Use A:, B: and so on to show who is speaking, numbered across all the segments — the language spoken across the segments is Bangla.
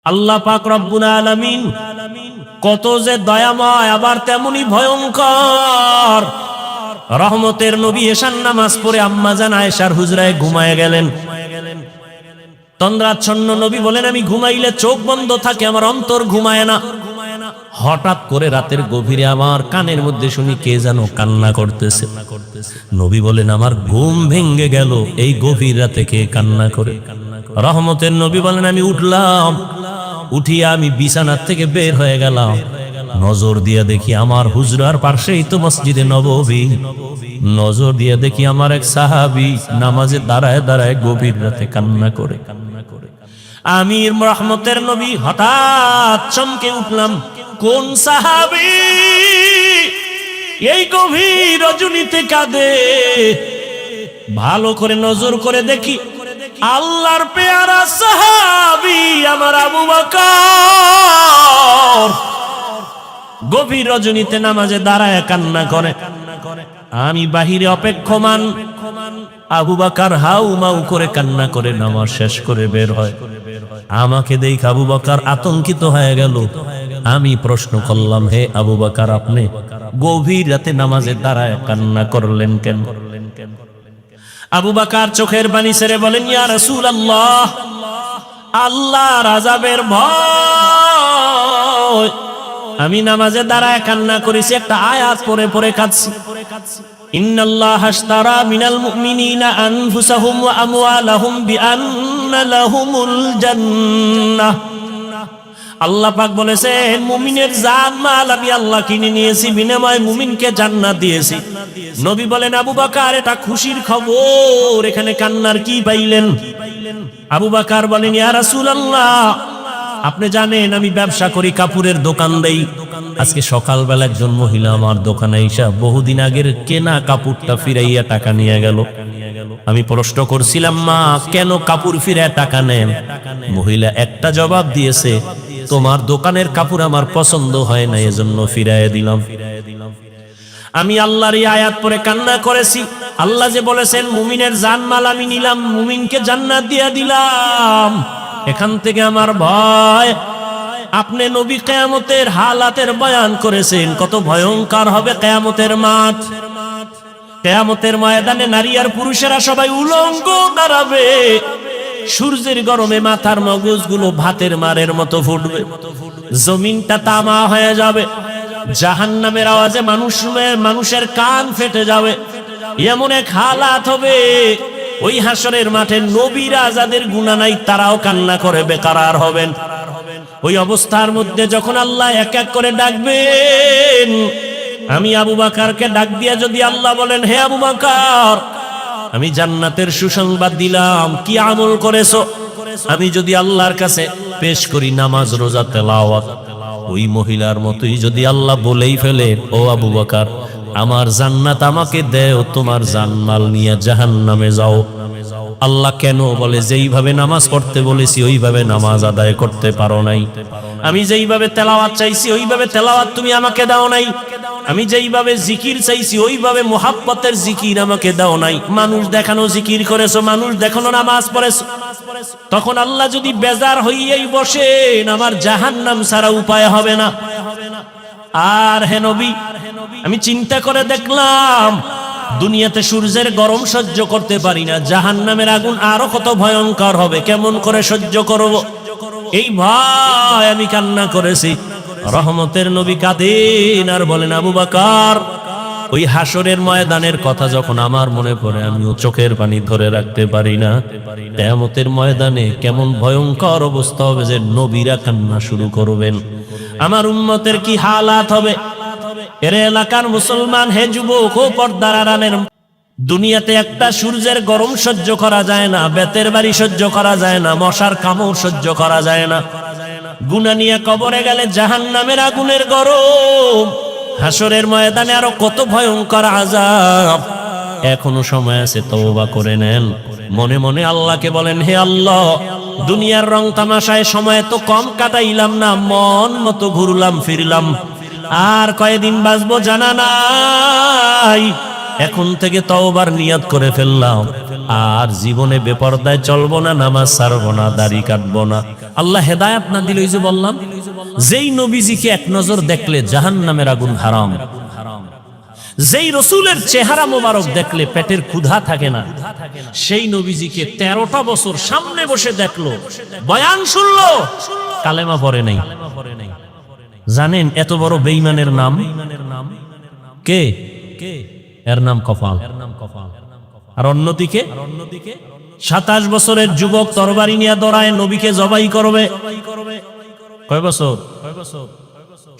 A: আল্লাহ পাক রব্বুল আলামিন কত যে দয়াময় আবার তেমনি ভয়ঙ্কর। রহমতের নবী এশার নামাজ পড়ে আম্মাজান আয়েশার হুজরায় ঘুমায় গেলেন। তন্দ্রাচ্ছন্ন নবী বলেন, আমি ঘুমাইলে চোখ বন্ধ থাকে, আমার অন্তর ঘুমায় না। হঠাৎ করে রাতের গভীরে আমার কানের মধ্যে শুনি কে যেন কান্না করতেছে। নবী বলেন, আমার ঘুম ভেঙে গেল, এই গভীর রাতে কে কান্না করে। রহমতের নবী বলেন, আমি উঠলাম, উঠিয়া আমি বিছানার থেকে বের হয়ে গেলাম। নজর দিয়ে দেখি আমার হুজরার পাশেই তো মসজিদে নববী। নজর দিয়ে দেখি আমার এক সাহাবী নামাজে দাঁড়ায় দাঁড়ায় গভীর রাতে কান্না করে। আমি রহমতের নবী হঠাৎ চমকে উঠলাম, কোন সাহাবী এই গভীর রজনীতে কাঁদে? ভালো করে নজর করে দেখি আল্লাহর পেয়ারা সাহাবী আমার আবু বকর গভীর রজনীতে নামাজে দাঁড়ায় কান্না করে। আমি বাহিরে অপেক্ষমান, আবু বকর হাউ মাউ করে কান্না করে নামাজ শেষ করে বের হয়। আমাকে দেখে আবু বকর আতঙ্কিত হয়ে গেল। আমি প্রশ্ন করলাম, হে আবু বকর, আপনি গভীর রাতে নামাজে দাঁড়ায় কান্না করলেন কেন? আবু বকর চোখের পানি ছেড়ে বলেন, ইয়া রাসূলুল্লাহ, আল্লাহর আযাবের ভয় আমি নামাজে দাঁড়ায় কান্না করেছি, একটা আয়াত পড়ে পড়ে কাঁদছি। ইন্নাল্লাহা আশতারা মিনাল মুমিনিনা আনফুসাহুম ওয়া আমওয়ালাহুম বিআন্না লাহুমুল জান্নাহ। আল্লাহ পাক বলেছেন, মুমিনের জান মাল আমি আল্লাহ কিনে নিয়েছি, বিনিময়ে মুমিনকে জান্নাত দিয়েছি। নবী বলেন, আবু বকর এটা খুশির খবর, এখানে কান্নার কি পাইলেন? আবু বকর বলেন, ইয়া রাসূলুল্লাহ, আপনি জানেন আমি ব্যবসা করি, কাপড়ের দোকান দেই। আজকে সকালবেলা একজন মহিলা আমার দোকানে এসে বহুদিন আগের কেনা কাপড়টা ফিরাইয়া টাকা নিয়ে গেল। আমি প্রশ্ন করছিলাম, মা কেন কাপড় ফিরায় টাকা নেন? মহিলা একটা জবাব দিয়েছে, তোমার দোকানের কাপড় আমার পছন্দ হয় না, এজন্য ফিরাইয়া দিলাম। আমি আল্লাহর এই আয়াত পড়ে কান্না করেছি। আল্লাহ যে বলেছেন মুমিনের জানমাল আমি নিলাম, মুমিনকে জান্নাত দিয়ে দিলাম। এখান থেকে আমার ভয়, আপনি নবী কিয়ামতের হালাতের বয়ান করেছেন, কত ভয়ঙ্কর হবে কিয়ামতের মাঠ। কিয়ামতের ময়দানে নারী আর পুরুষেরা সবাই উলঙ্গ দাঁড়াবে। সূর্যের গরমে মাথার মগজগুলো ভাতের মারের মতো ফুটবে, জমিনটা তামা হয়ে যাবে। জাহান্নামের আওয়াজে মানুষের কান ফেটে যাবে। এমন এক হালাত হবে, ওই হাসরের মাঠে নবীরা যাদের গুনাহ নাই তারাও কান্না করে বেকারার হবেন। ওই অবস্থার মধ্যে যখন আল্লাহ এক এক করে ডাকবেন, আমি আবু বকরকে ডাক দিয়া যদি আল্লাহ বলেন, হে আবু বকর, আমি জান্নাতের সুসংবাদ দিলাম, কি আমল করেছো? আমি যদি আল্লাহর কাছে পেশ করি নামাজ, রোজা, তেলাওয়াত, ওই মহিলার মতোই যদি আল্লাহ বলেই ফেলে, ও আবু বকর, আমার জান্নাত আমাকে দেও, তোমার জানমাল নিয়ে জাহান্নামে যাও। আল্লাহ কেন বলে, যেইভাবে নামাজ পড়তে বলেছি ওইভাবে নামাজ আদায় করতে পারো নাই। আমি যেইভাবে তেলাওয়াত চাইছি ওইভাবে তেলাওয়াত তুমি আমাকে দাও নাই। আমি যেইভাবে জিকির চাইছি ওইভাবে মুহাব্বতের জিকির আমাকে দাও নাই। মানুষ দেখানো জিকির করেছো, মানুষ দেখানো নামাজ পড়েছো। তখন আল্লাহ যদি বেজার হইয়াই বসেন, আমার জাহান্নাম ছাড়া উপায় হবে না। আর হে নবী, আমি চিন্তা করে দেখলাম দুনিয়াতে সূর্যের গরম সহ্য করতে পারি না, জাহান্নামের আগুন আরো কত ভয়ঙ্কর হবে, কেমন করে সহ্য করব? এই ভয় আমি কান্না করেছি। রহমতের নবী কাঁদেন আর বলেন, আবু বকর, ওই হাসরের ময়দানের কথা যখন আমার মনে পড়ে আমিও চোখের পানি ধরে রাখতে পারি না। কিয়ামতের ময়দানে কেমন ভয়ঙ্কর অবস্থা হবে যে নবীরা কান্না শুরু করবেন। আমার উম্মতের কি হালাত হবে? এর এলাকার মুসলমান, হে যুবক ও পর্দার আড়ালের, দুনিয়াতে একটা সূর্যের গরম সহ্য করা যায় না, বেতের বাড়ি সহ্য করা যায় না, মশার কামড় সহ্য করা যায় না। গুনাহ নিয়ে কবরে গেলে জাহান্নামের আগুনের গরম, হাসরের ময়দানে আরো কত ভয়ঙ্কর আযাব। এখনো সময় আছে, তওবা করে নেন। মনে মনে আল্লাহকে বলেন, হে আল্লাহ, দুনিয়ার রং তামাশায় সময় তো কম কাটাইলাম না, মন মতো ঘুরলাম ফিরলাম, আর কয়দিন বাঁচবো জানা নাই। এখন থেকে তওবার নিয়ত করে ফেললাম, আর জীবনে বেপরদায় চলবো না, নামাজ ছাড়বো না, দাড়ি কাটবো না। আল্লাহ হেদায়েত না দিলে ওই যে বললাম, যেই নবীজিকে এক নজর দেখলে জাহান্নামের আগুন হারাম, যেই রসুলের চেহারা মোবারক দেখলে পেটের ক্ষুধা থাকে না, সেই নবীজিকে 13টা বছর সামনে বসে দেখলো, বয়ান শুনলো, কালেমা পড়ে নাই। জানেন এত বড় বেঈমানের নাম কে? এর নাম কপাল। আর অন্যদিকে 27 বছরের যুবক তরবারি নিয়ে দৌড়ায়, নবীকে জবাই করবে। কয় বছর?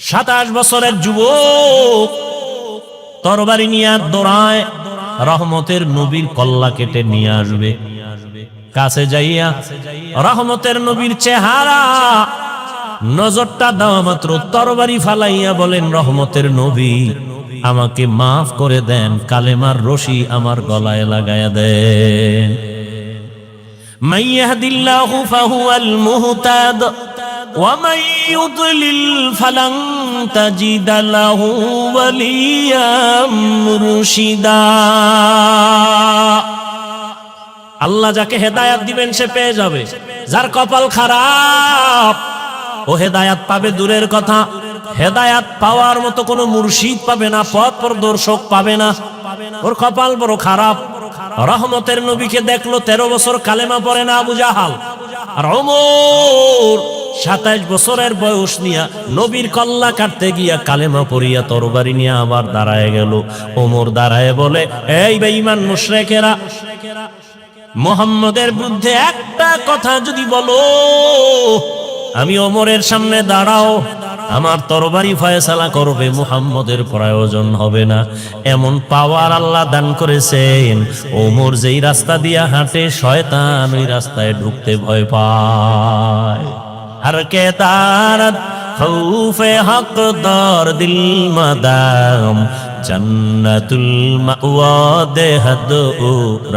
A: 27 বছরের যুবক তরবারি নিয়ে দৌড়ায়, রহমতের নবীর কল্লা কেটে নিয়ে আসবে। কাছে যাইয়া রহমতের নবীর চেহারা নজরটা দেওয়া মাত্র তরবারি ফালাইয়া বলেন, রহমতের নবী আমাকে মাফ করে দেন, কালেমার রশি আমার গলায় লাগায়া দেন। মান ইয়াহদিল্লাহু ফাহুয়াল মুহতাদ ওয়া মান ইউদ্লিল ফালান তাজিদ লাহু ওয়ালিয়াম মুরশিদা। আল্লাহ যাকে হেদায়েত দিবেন সে পেয়ে যাবে, যার কপাল খারাপ ও হেদায়েত পাবে দূরের কথা, হেদায়েত পাওয়ার মতো কোনো মুর্শিদ পাবে না, পথ প্রদর্শক পাবে না, ওর কপাল বড় খারাপ। রহমতের নবীকে দেখলো, 13 বছর কালেমা পড়ে না আবু জাহাল। আর ওমর 27 বছরের বয়স নিয়া নবীর কল্লা কাটতে গিয়া কালেমা পড়িয়া তরবারি নিয়ে আবার দাঁড়ায় গেল। ওমর দাঁড়ায় বলে, এই বেঈমান মুশরিকেরা, মুহাম্মদের বিরুদ্ধে একটা কথা যদি বলো, আমি ওমরের সামনে দাঁড়াও, আমার তরবারি ফয়সালা করবে, মুহাম্মদের প্রয়োজন হবে না। এমন পাওয়ার আল্লাহ দান করেছেন, ওমর যেই রাস্তা দিয়া হাঁটে শয়তান ওই রাস্তায় ঢুকতে ভয় পায়। हर के तारत खौफे हक दौर दिल मदाम जन्नतुल मअवा देहद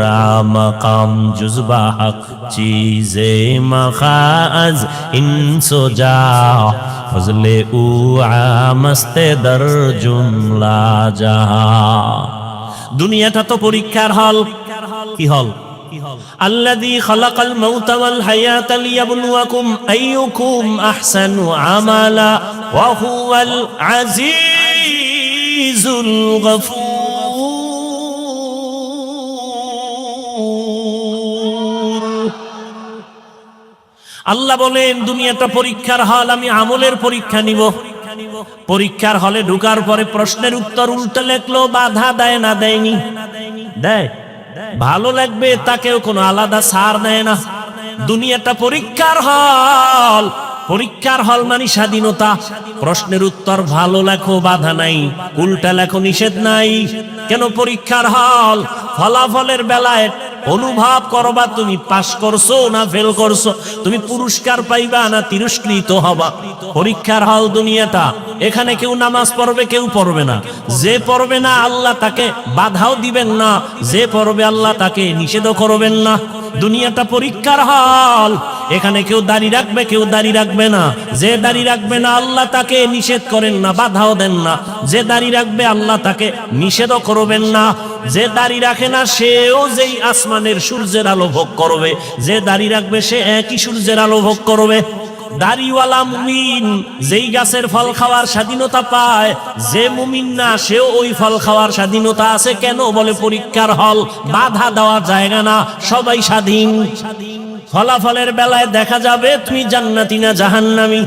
A: राम मकाम जुज़बा हक चीज़े मखाज इंसो जा फजले उ आमस्ते दर जुमला जहा। दुनियाটা তো পরীক্ষার হল। কি হল? الذي خلق الموت والحياة ليبلوكم أيكم أحسن عملا وهو العزيز الغفور। আল্লাহ বলেন দুনিয়াটা পরীক্ষার হল, আমি আমলের পরীক্ষা নিব। পরীক্ষার হলে ঢোকার পরে প্রশ্নের উত্তর উল্টে লেখলো, বাধা দেয় না? দেয়নি? দেয়। ভালো লাগবে তাকেও কোনো আলাদা ছাড় নেয় না। দুনিয়াটা পরীক্ষার হল। পরীক্ষার হল মানে স্বাধীনতা। প্রশ্নের উত্তর ভালো লেখো, বাধা নাই, উল্টা লেখো, নিষেধ নাই। কেন পরীক্ষার হল? ফলাফলের বেলায় অনুভব করবা তুমি পাস করছো না ফেল করছো, তুমি পুরস্কার পাইবা না তিরস্কৃত হবা। পরীক্ষার হল দুনিয়াটা। এখানে কেউ নামাজ পড়বে, কেউ পড়বে না। যে পড়বে না আল্লাহ তাকে বাধাও দিবেন না, যে পড়বে আল্লাহ তাকে নিষেধও করবেন না। দুনিয়াটা পরীক্ষার হল। এখানে কেউ দাড়ি রাখবে, কেউ দাড়ি রাখবে না। যে দাড়ি রাখবে না আল্লাহ তাকে নিষেধ করেন না, বাধাও দেন না। যে দাড়ি রাখবে আল্লাহ তাকে নিষেধও করবেন না। যে দাড়ি রাখে না সেও যেই আসমানের সূর্যের আলো ভোগ করবে, যে দাড়ি রাখবে সে একই সূর্যের আলো ভোগ করবে। দাড়িওয়ালা মুমিন যেই গাছের ফল খাওয়ার স্বাধীনতা পায়, যে মুমিন না সেও ওই ফল খাওয়ার স্বাধীনতা আছে। কেন? বলে পরীক্ষার হল, বাধা দেওয়ার জায়গা না, সবাই স্বাধীন। ফলাফলের বেলায় দেখা যাবে তুমি জান্নাতি না জাহান্নামী।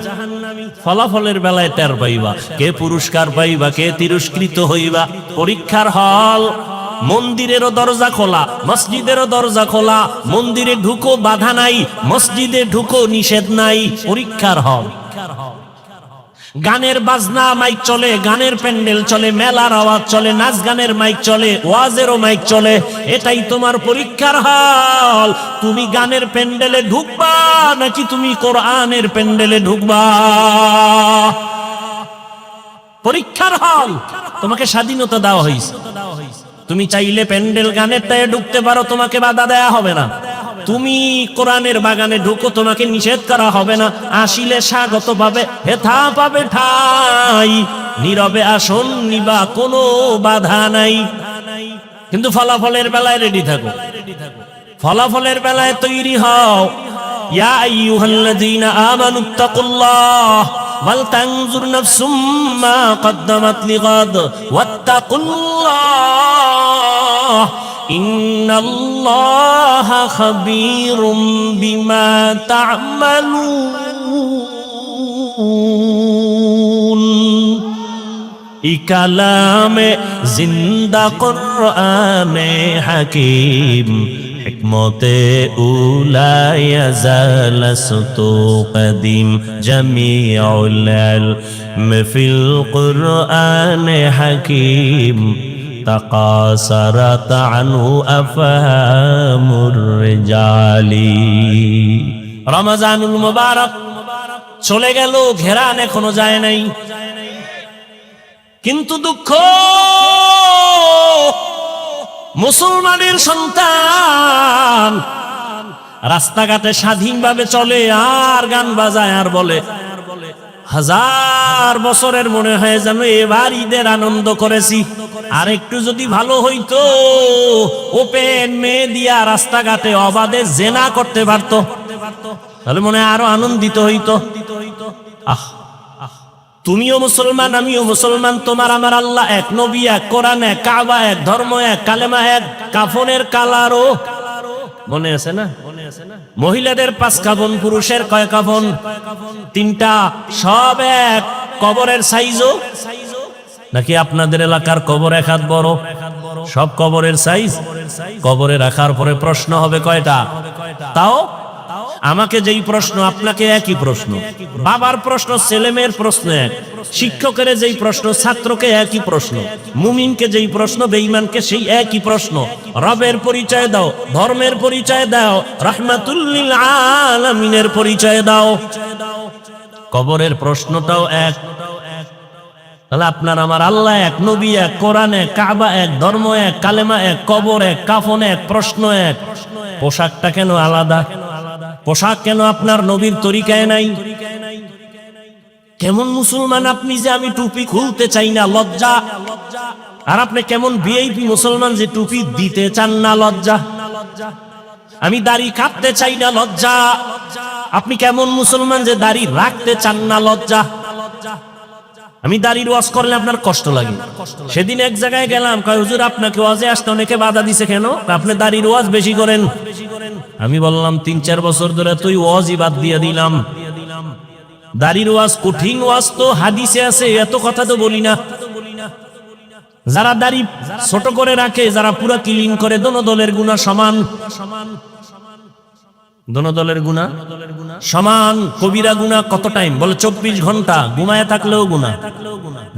A: ফলাফলের বেলায় টের পাইবা কে পুরস্কার পাইবা, কে তিরস্কৃত হইবা। পরীক্ষার হল। মন্দিরেরও দরজা খোলা, মসজিদেরও দরজা খোলা। মন্দিরে ঢুকো, বাধা নাই, মসজিদে ঢুকো, নিষেধ নাই। পরীক্ষার হল। গানের বাজনা মাইক চলে, গানের প্যান্ডেল চলে, মেলার আওয়াজ চলে, নাচ গানের মাইক চলে, ওয়াজেরও মাইক চলে। এটাই তোমার পরীক্ষার হল। তুমি গানের প্যান্ডেলে ঢুকবা নাকি তুমি কোরআনের প্যান্ডেলে ঢুকবা? পরীক্ষার হল। তোমাকে স্বাধীনতা দেওয়া হয়েছে, তুমি চাইলে প্যান্ডেল গানেরটায় ঢুকতে পারো, তোমাকে বাধা দেয়া হবে না। তুমি কোরআনের বাগানে ঢুকো, তোমাকে নিষেধ করা হবে না। আসিলে স্বাগত পাবে, হেথা পাবে ঠাই, নীরবে আসন নিবা, কোনো বাধা নাই। কিন্তু ফলাফলের বেলায় রেডি থাকো, ফলাফলের বেলায় তৈরি হও। ইয়া আইয়ুহাল্লাযীনা আমানুত্তাকুল্লাহ ওয়াল তানজুর নাফসুম মা কদ্দামাত লিগাদ ওয়াত্তাকুল্লাহ ইন্নাল্লাহা খাবীরুম বিমা তা'মালুন। ই কালামে জিন্দা কুরআনে হাকীম হিকমতে উলা ইয়াজালাসতু কদিম জামিউল ইলম ফিল কুরআনে হাকীম তাকাসারাত আনহু আফহামুর রিজালি। রমজানুল মুবারক চলে গেল, ঘেরান এখনো যায় নাই, কিন্তু দুঃখ মুসলমানের সন্তান রাস্তাঘাটে স্বাধীনভাবে চলে আর গান বাজায় আর বলে হাজার বছরের মনে হয় যেন এবার ঈদের আনন্দ করেছি, আর একটু যদি ভালো হইতো ওপেন মেয়ে দিয়া রাস্তাঘাটে অবাধে জেনা করতে পারতো, তাহলে মনে হয় আরো আনন্দিত হইতো। আহ, তুমিও মুসলমান, আমিও মুসলমান, তোমার আমার আল্লাহ এক, নবী এক, কোরআন এক, কাবা এক, ধর্ম এক, কালেমা এক, কাফনের কালারও মনে আছে না? মহিলাদের 5 কাফন, পুরুষের কয় কাফন? 3টা, সব এক। কবরের সাইজও নাকি আপনাদের এলাকার কবর এক হাত বড়? সব কবরের সাইজ। কবরে রাখার পরে প্রশ্ন হবে কয়টা? তাও আমাকে যেই প্রশ্ন আপনাকে একই প্রশ্ন, বাবার প্রশ্ন ছেলেমেয়ের প্রশ্ন এক, শিক্ষকের যেই প্রশ্ন ছাত্রকে একই প্রশ্ন, মুমিনকে যেই প্রশ্ন বেঈমানকে সেই একই প্রশ্ন। রবের পরিচয় দাও, ধর্মের পরিচয় দাও, রাহমাতুল লিল আলামিনের পরিচয় দাও। কবরের প্রশ্নটাও এক। তাহলে আপনার আমার আল্লাহ এক, নবী এক, কোরআন এক, কাবা এক, ধর্ম এক, কালেমা এক, কবর এক, কাফন এক, প্রশ্ন এক। পোশাকটা কেন আলাদা? পোশাক কেন আপনার নবীর তরিকায় নাই? কেমন মুসলমান আপনি যে আমি টুপি খুলতে চাই না, লজ্জা। আর আপনি কেমন ভিআইপি মুসলমান যে টুপি দিতে চান না, লজ্জা। আমি দাড়ি কাটতে চাই না, লজ্জা। আপনি কেমন মুসলমান যে দাড়ি রাখতে চান না, লজ্জা। আমি দাড়ির ওয়াজ করলে আপনার কষ্ট লাগে। সেদিন এক জায়গায় গেলাম, কয় হুজুর আপনাকে ওয়াজে আসতে অনেকে বাধা দিছে কেন? আপনি দাড়ির ওয়াজ বেশি করেন। আমি বললাম 3-4 বছর ধরে তুই ওয়াজই বাদ দিয়ে দিলাম। দাড়ির ওয়াজ কঠিন ওয়াজ তো হাদিসে আছে, এত কথা তো বলি না। যারা দাড়ি ছোট করে রাখে, যারা পুরা ক্লিন করে, দোনো দলের গুনাহ সমান। দোনো দলের গুনাহ সমান। কবিরা গুনাহ কত টাইম? বলে 24 ঘন্টা ঘুমায় থাকলেও গুনাহ।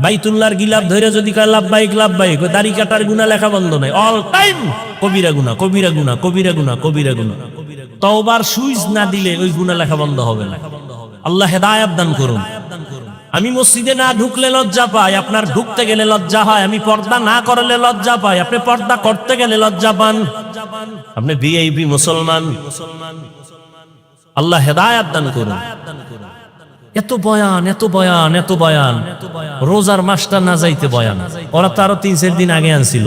A: বাইতুল্লাহর গিলাফ ধরে যদি কয় লাব্বাইক লাব্বাইক, দাড়ি কাটার গুনাহ লেখা বন্ধ নাই, অল টাইম কবিরা গুনাহ, কবিরা গুনাহ, কবিরা গুনাহ, কবিরা গুনাহ। তওবার সুইচ না দিলে ওই গুনাহ লেখা বন্ধ হবে না। আল্লাহ হেদায়েত দান করুন। আমি মসজিদে না ঢুকলে লজ্জা পাই, আপনার ঢুকতে গেলে লজ্জা হয়। আমি পর্দা না করলে লজ্জা পাই, আপনি পর্দা করতে গেলে লজ্জা পান। আপনি ভিআইপি মুসলমান। আল্লাহ হেদায়েত দান করুন। এত বয়ান, এত বয়ান, এত বয়ান, রোজার মাসটা না যাইতে বয়ান। ওরা তো আরো 3-4 দিন আগে আনছিল।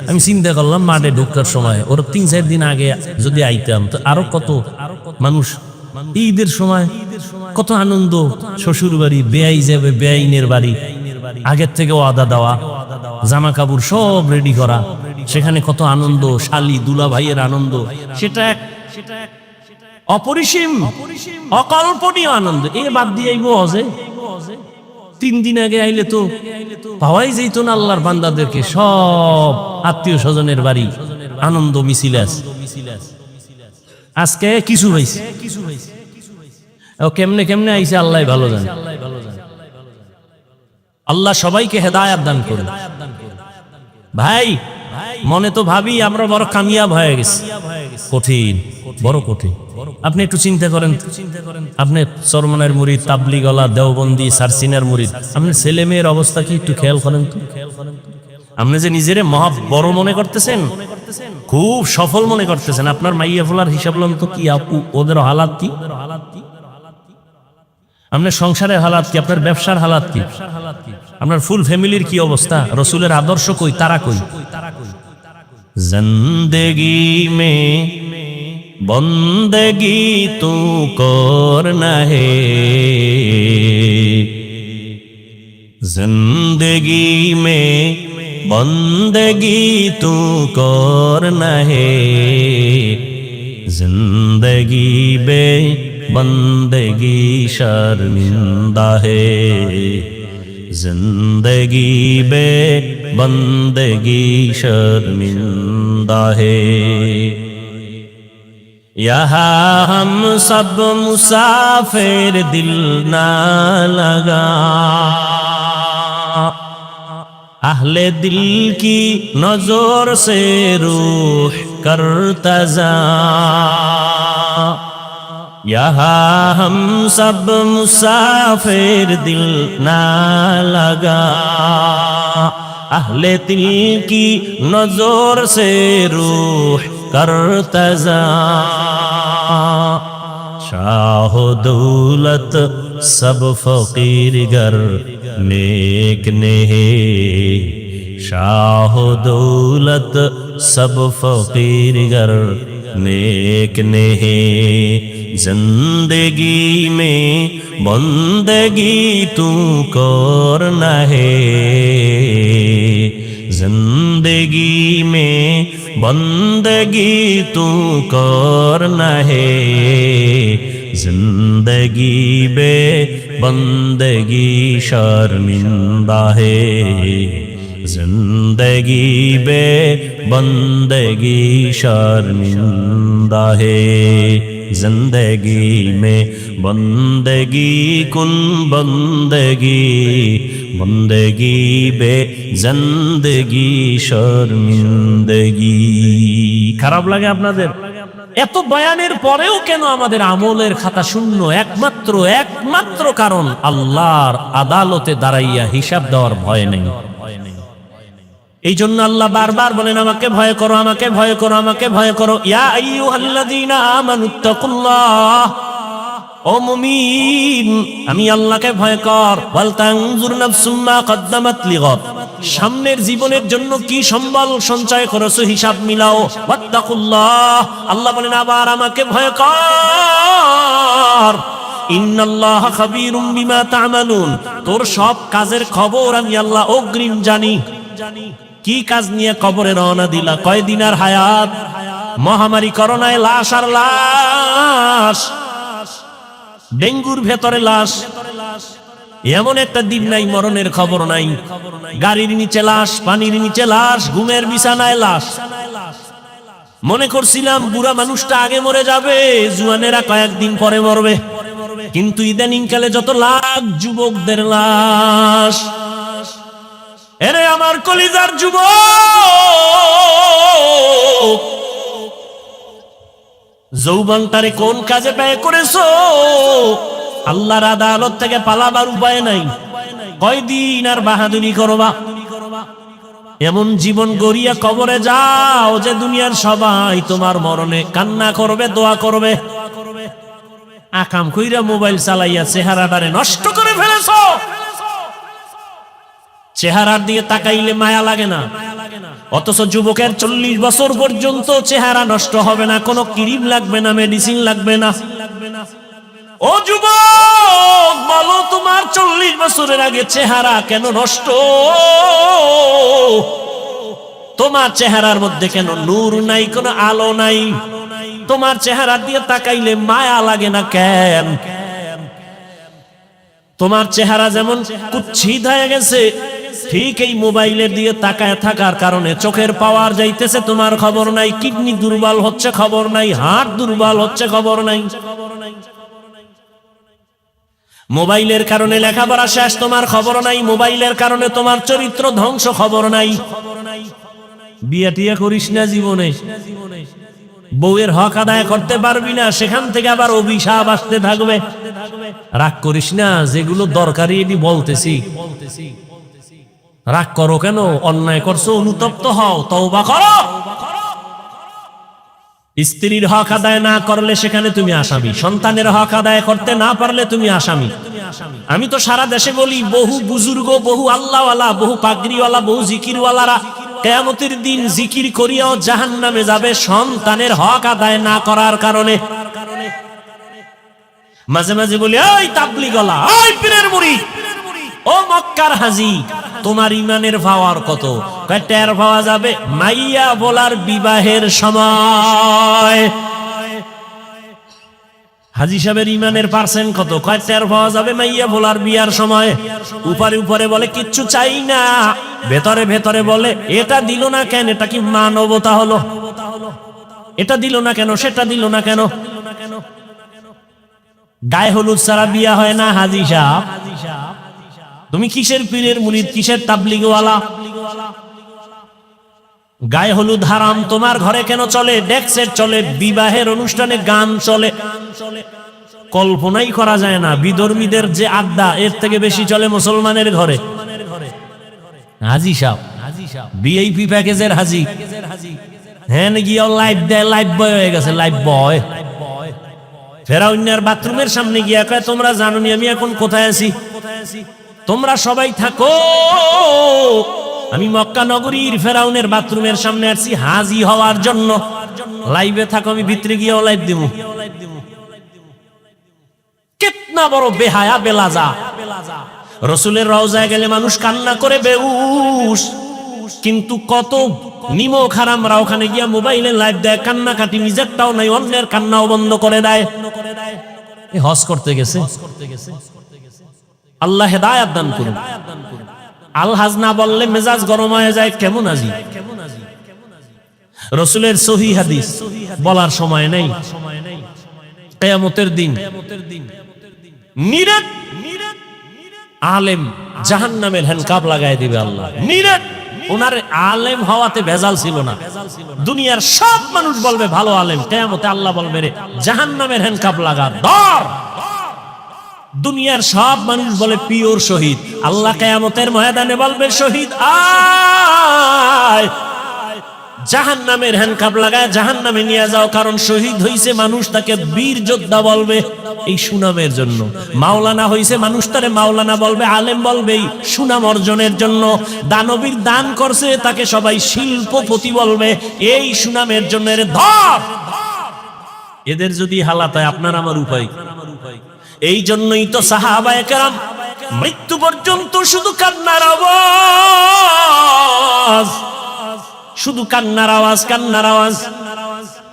A: আমি চিন্তা করলাম মাঠে ঢুকার সময় ওরা 3-4 দিন আগে যদি আইতাম তো আরো কত মানুষ। ঈদের সময় কত আনন্দ, শ্বশুর বাড়ি, বেয়াই যাবে বেআইনের বাড়ি, আগের থেকে ওয়াদা দেওয়া, জামা কাপড় সব রেডি করা, সেখানে কত আনন্দ, শালি দুলা ভাইয়ের আনন্দ, সেটা এক অপরিসীম, অকল্পনীয় আনন্দ। এ বাদ দিয়ে আইবো হজে। 3 দিন আগে আইলে তো পাওয়াই যেত না আল্লাহর বান্দাদেরকে। সব আত্মীয় স্বজনের বাড়ি আনন্দ মিছিল আছে। আজকে কিছু হয়েছে, কেমনে কেমনে আইছে আল্লাহ ভালো জানে। আল্লাহ সবাইকে হেদায়েত দান করুন। ভাই মনে তো ভাবি আমরা বড় কামিয়াব হয়ে গেছি, কঠিন, বড় কঠিন। আপনি একটু চিন্তা করেন, আপনি চরমনের মুরিদ, তাবলিগওয়ালা, দেওবন্দি, সারসিনার মুরিদ, আপনার ছেলে মেয়ের অবস্থা কি একটু খেয়াল করেন তো। আপনি যে নিজেরে মহা বড় মনে করতেছেন, খুব সফল মনে করতেছেন, আপনার মাইয়া ফোলার হিসাব লম তো কি, আপু ওদের হালাত কি, আপনার সংসারের হালাত কি, আপনার ব্যবসার হালাত কি, আপনার ফুল ফ্যামিলির কি অবস্থা, রসুলের আদর্শ কই, তারা কই। জিন্দেগি মে बंदगी तू करना है, जिंदगी में बंदगी तू करना है, जिंदगी बे बंदगी शर्मिंदा है, जिंदगी बे बंदगी शर्मिंदा है। यहाँ हम सब मुसाफिर दिल ना लगा, अहले दिल की नजर से रूह करता जा। यहाँ हम सब मुसाफिर दिल ना लगा, अहले दिल की नजर से रूह करता जा। शाह दौलत सब फकीर गर नेक ने है, शाह दौलत सब फकीर गर नेक ने है, जिंदगी में बंदगी तू करना है, जिंदगी में बंदगी तू करना है, जिंदगी बे बंदगी शर्मिंदा है, जिंदगी बे बंदगी शर्मिंदा है, जिंदगी में बंदगी कुन बंदगी, बंदगी बे जिंदगी शर्मिंदगी। খারাপ লাগে আপনাদের? এত বয়ানের পরেও কেন আমাদের আমলের খাতা শূন্য? একমাত্র কারণ আল্লাহর আদালতে দাঁড়াইয়া হিসাব দেওয়ার ভয় নেই। এই জন্য আল্লাহ বারবার বলেন আমাকে ভয় করো, আমাকে ভয় করো, আমাকে ভয় করো। ইয়া আইয়ুহাল্লাযীনা আমানুত্তাকুল্লাহ, ও মুমিন আমি আল্লাহকে ভয় কর। ওয়াল তানজুর নাফসুম মা কদ্দামাত লিগাদ, সামনের জীবনের জন্য কি সম্বল সঞ্চয় করেছো হিসাব মিলাও। ওয়াত্তাকুল্লাহ, আল্লাহ বলেন আবার আমাকে ভয় কর। ইন্নাল্লাহা খাবীরুম বিমা তা'মালুন, তোর সব কাজের খবর আমি আল্লাহ অগ্রিম জানি। কি কাজ নিয়ে কবরে রওনা দিলা? কয়দিন আর হায়াত? মহামারী করোনায় লাশ আর লাশ, ডেঙ্গুর ভেতরে লাশ, এমন একটা দিন নাই মরণের খবর নাই। গাড়ির নিচে লাশ, পানির নিচে লাশ, ঘুমের বিছানায় লাশ। মনে করছিলাম বুড়া মানুষটা আগে মরে যাবে, জুয়ানেরা কয়েকদিন পরে মরবে, কিন্তু ইদানিং কালে যত লাখ যুবকদের লাশ। এরে আমার কলিজার যুবক, যৌবনটারে কোন কাজে ব্যয় করেছো? আল্লাহর আদালত থেকে পালাবার উপায় নাই। কয়দিন আর বাহাদুরি করবা? এমন জীবন গড়িয়া কবরে যাও যে দুনিয়ার সবাই তোমার মরণে কান্না করবে, দোয়া করবে। আকাম কইরা মোবাইল চালাইয়া চেহারাটারে নষ্ট করে ফেলেছো। চেহারার দিকে তাকাইলে মায়া লাগে না, অথচ যুবকের 40 বছর পর্যন্ত চেহারা নষ্ট হবে না, কোনো ক্রিম লাগবে না, মেডিসিন লাগবে না। ও যুবক বলো, তোমার 40 বছরের আগে চেহারা কেন নষ্ট? তোমার চেহারার মধ্যে কেন নূর নাই, কোনো আলো নাই? তোমার চেহারা দিয়ে তাকাইলে মায়া লাগে না কেন? তোমার চেহারা যেমন কুৎসিত হয়ে গেছে, ঠিক এই মোবাইলের দিয়ে তাকায় থাকার কারণে চোখের পাওয়ার যাইতেছে, তোমার খবর নাই। কিডনি দুর্বল হচ্ছে, খবর নাই। হার্ট দুর্বল হচ্ছে, খবর নাই। মোবাইলের কারণে লেখাপড়া শেষ, তোমার খবর নাই। মোবাইলের কারণে তোমার চরিত্র ধ্বংস, খবর নাই। বিয়ে টিয়া করিস না জীবনে, বউয়ের হক আদায় করতে পারবি না, সেখান থেকে আবার অভিশাপ আসতে থাকবে। রাগ করিস না, যেগুলো দরকারি এটি বলতেছি। রাগ করো কেন? অন্যায় করছো, অনুতপ্ত হও, তওবা করো। স্ত্রীর হক আদায় না করলে সেখানে তুমি আসামি, সন্তানের হক আদায় করতে না পারলে তুমি আসামি। আমি তো সারা দেশে বলি, বহু বুজুর্গ, বহু আল্লাহওয়ালা, বহু পাগড়িওয়ালা, বহু জিকিরওয়ালারা কিয়ামতের দিন জিকির করিয়াও জাহান্নামে যাবে সন্তানের হক আদায় না করার কারণে। মাঝে মাঝে বলি, ওই তাবলীগওয়ালা, ওই পীরের মুরিদ, ও মক্কার হাজী, তোমার ইমানের পাওয়ার কত? টের পাওয়া যাবে মাইয়া বলার বিবাহের সময়। হাজী সাহেবের ইমানের পার্সেন্ট কত? টের পাওয়া যাবে মাইয়া বলার বিয়ার সময়। উপরে উপরে বলে কিচ্ছু চাই না, ভেতরে ভেতরে বলে এটা দিল না কেন, এটা কি মানবতা হলো? এটা দিল না কেন, সেটা দিল না কেন? গায়ে হলুদ ছাড়া বিয়া হয় না হাজী সাহেব। তুমি কিসের পীরের মুরিদ, কিসের তাবলীগওয়ালা? গায়ে হলুদ হারাম তোমার ঘরে কেন চলে? ডেক্সেট চলে, বিবাহের অনুষ্ঠানে গান চলে, কল্পনাই করা যায় না। বিধর্মীদের যে আড্ডা, এর থেকে বেশি চলে মুসলমানের ঘরে। হাজী সাহেব ভিআইপি প্যাকেজের হাজী, হ্যাঁ গিয়েও লাইভ দেয়, লাইভ বয় হয়ে গেছে, লাইভ বয়। ফেরাউনের বাথরুমের সামনে গিয়া কয়, তোমরা জানো নি আমি এখন কোথায় আছি? তোমরা সবাই থাকো, আমি মক্কা নগরীর ফেরাউনের বাথরুমের সামনে আসছি হাজী হওয়ার জন্য। লাইভে থাকো, আমি ভিতরে গিয়েও লাইভ দিব। কিতনা বড় বেহায়া বেলাজা! রসুলের রওজায় গেলে মানুষ কান্না করে বেহুশ, কিন্তু কত নিমক হারামরা ওখানে গিয়া মোবাইলে লাইভ দেয়, কান্নাকাটি, নিজেরটাও নাই, অন্যের কান্নাও বন্ধ করে দেয়। হজ করতে গেছে, আল্লাহ হেদায়েত দান করুন। আল হাজ না বললে মেজাজ গরম হয়ে যায়, কেমন আজি? রসুলের সহিহ হাদিস বলার সময় নেই। কিয়ামতের দিন নিরেট আলেম জাহান্নামের হ্যান্ডকাপ লাগাই দিবে আল্লাহ। নিরেট ওনার আলেম হওয়াতে ভেজাল ছিল না। দুনিয়ার সব মানুষ বলবে ভালো আলেম, কিয়ামতে আল্লাহ বলবে রে জাহান্নামের হ্যান্ডকাপ লাগা ধর। দুনিয়ার সব মানুষ বলে পিওর শহীদ, আল্লাহ কিয়ামতের ময়দানে বলবে শহীদ আয়, জাহান্নামের হ্যান্ডকাপ লাগায় জাহান্নামে নিয়ে যাও। কারণ শহীদ হইছে মানুষ তাকে বীর যোদ্ধা বলবে এই সুনামের জন্য, মাওলানা হইছে মানুষ তারে মাওলানা বলবে, আলেম বলবে এই সুনাম অর্জনের জন্য, দানবীর দান করছে তাকে সবাই শিল্পপতি বলবে এই সুনামের জন্য। এর ধর, এদের যদি হালাত হয় আপনার আমার উপায়। এই জন্যই তো সাহাবায়ে কেরাম মৃত্যু পর্যন্ত শুধু কান্নার আওয়াজ, শুধু কান্নার আওয়াজ, কান্নার আওয়াজ।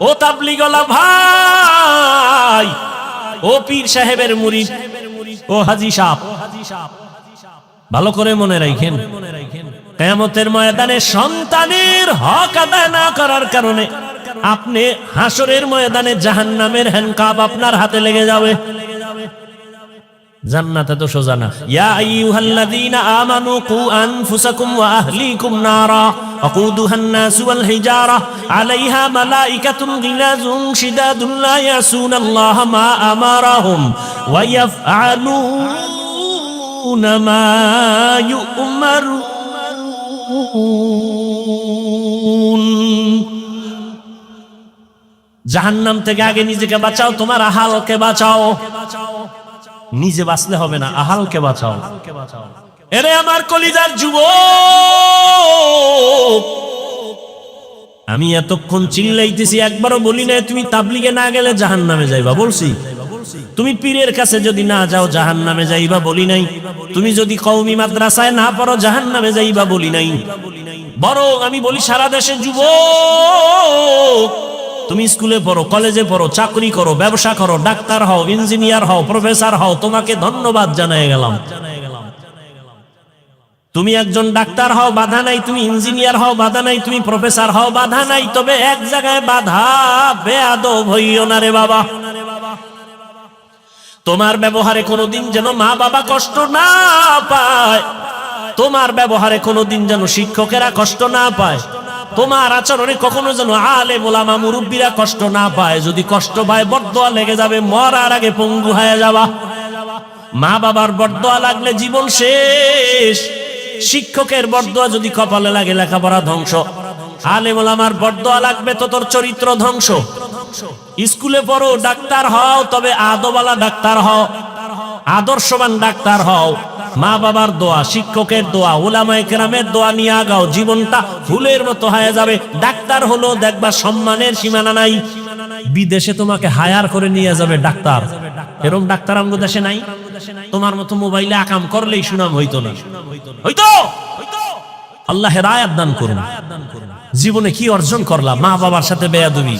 A: ও তাবলীগওয়ালা ভাই, ও পীর সাহেবের মুরিদ, ও হাজী সাহেব, ভালো করে মনে রাখেন, কিয়ামতের ময়দানে সন্তানের হক আদায় না করার কারণে আপনি হাসরের ময়দানে জাহান্নামের হ্যান্ডকাপ আপনার হাতে লেগে যাবে। জান্নাতে তো সোজা না। ইয়া আইয়ুহাল্লাযীনা আমানু কু আনফুসাকুম ওয়া আহলিকুম নারা আকুদুহান নাসু ওয়াল হিজারা আলাইহা মালাইকাতুন গিলাযুন শিদাদুন লা ইয়াসুনাল্লাহা মা আমারাহুম ওয়া ইয়াফআলুনা মা ইউমারুন। জাহান্নাম থেকে আগে নিজেকে বাঁচাও, তোমার আহালকে বাঁচাও। নিজে বাঁচলে হবে না, আহালকে বাঁচাও। এরে আমার কলিজার যুবক, আমি এতক্ষণ চিল্লাইতেছি, একবারও বলি না তুমি তাবলীগে না গেলে জাহান্নামে যাইবা, বলছি? তুমি পীরের কাছে যদি না যাও জাহান্নামে যাইবা, বলি নাই? তুমি যদি কওমি মাদ্রাসায় না পড়ো জাহান্নামে যাইবা, বলি নাই? বরং আমি বলি সারা দেশে যুবক, তুমি স্কুলে পড়ো, কলেজে পড়ো, চাকরি করো, ব্যবসা করো, ডাক্তার হও, ইঞ্জিনিয়ার হও, প্রফেসর হও, তোমাকে ধন্যবাদ জানাই গেলাম। তুমি একজন ডাক্তার হও, বাধা নাই। তুমি ইঞ্জিনিয়ার হও, বাধা নাই। তুমি প্রফেসর হও, বাধা নাই। তবে এক জায়গায় বাধা, বেয়াদব হইও না রে বাবা। তোমার ব্যবহারে কোনোদিন যেন মা বাবা কষ্ট না পায়, তোমার ব্যবহারে কোনোদিন যেন শিক্ষকেরা কষ্ট না পায়, তোমার আচরণে কখনো যেন আলেম ওলামা মুরব্বীরা কষ্ট না পায়। যদি কষ্ট পায় বরদোয়া লেগে যাবে, মরার আগে পঙ্গু হয়ে যাবা। মা বাবার বরদোয়া লাগলে জীবন শেষ। শিক্ষকের বরদোয়া যদি কপালে লাগে লেখাপড়া ধ্বংস। আলেম ওলামার বরদোয়া লাগবে তো তোর চরিত্র ধ্বংস। স্কুলে পড়ো, ডাক্তার হও, তবে আদওয়ালা ডাক্তার হও। আদর্শবান ডাক্তার হও, মা বাবার দোয়া, শিক্ষকের দোয়া, উলামায়ে কেরামের দোয়া নিয়ে আগাও, জীবনটা ফুলের মতো হয়ে যাবে। ডাক্তার হলো দেখবা সম্মানের সীমানা নাই। বিদেশে তোমাকে হায়ার করে নিয়ে যাবে ডাক্তার, এরকম ডাক্তার আমাদের দেশে নাই। তোমার মতো মোবাইলে আকাম করলেই সুনাম হইতো না, হইতো। আল্লাহ হেদায়েত দান করুন। জীবনে কি অর্জন করলাম? মা বাবার সাথে বেয়াদবি,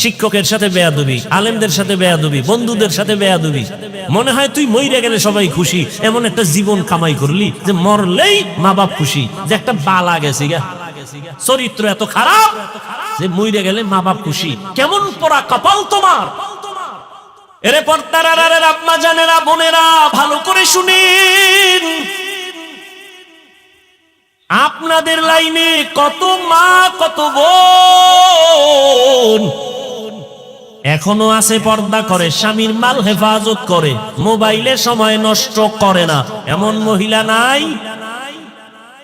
A: শিক্ষকের সাথে বেয়াদবি, আলেমদের সাথে বেয়াদবি, বন্ধুদের সাথে বেয়াদবি। মনে হয় তুই মইরে গেলে সবাই খুশি, এমন একটা জীবন কামাই করলি যে মরলেই মা বাপ খুশি, যে একটা বালা গেছে গা, চরিত্র এত খারাপ যে মইরে গেলে মা বাপ খুশি। কেমন পোড়া কপাল তোমার! এরে পর্দার আম্মা জানেরা, বোনেরা, ভালো করে শুনেন, আপনাদের লাইনে কত মা, কত বোন এখনো আছে পর্দা করে, স্বামীর মাল হেফাজত করে, মোবাইলে সময় নষ্ট করে না, এমন মহিলা নাই?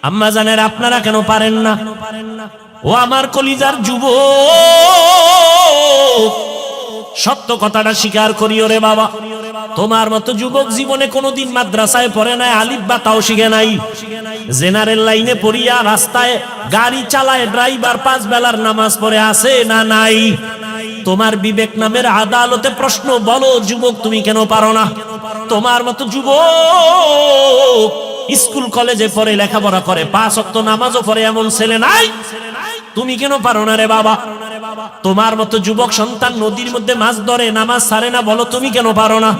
A: আম্মা জানেরা, আপনারা কেন পারেন না? ও আমার কলিজার যুবক, সত্য কথাটা স্বীকার করিও রে বাবা। তোমার মতো যুবক জীবনে কোনোদিন মাদ্রাসায় পড়ে নাই, আলিফ বা তাও শিখে নাই, জেনারেল লাইনে পড়িয়া রাস্তায় গাড়ি চালায়, ড্রাইভার 5 বেলার নামাজ পড়ে আছে না নাই? তোমার বিবেক নামের আদালতে প্রশ্ন, বলো যুবক তুমি কেন পারো না? তোমার মতো যুবক স্কুল কলেজে পড়ে, লেখাপড়া করে, 5 ওয়াক্ত নামাজও পড়ে এমন ছেলে নাই? তুমি কেন পারো না রে বাবা? তোমার মতো যুবক সন্তান নদীর মধ্যে মাছ ধরে, নামাজ ছাড়ে না, বলো তুমি কেন পারো না?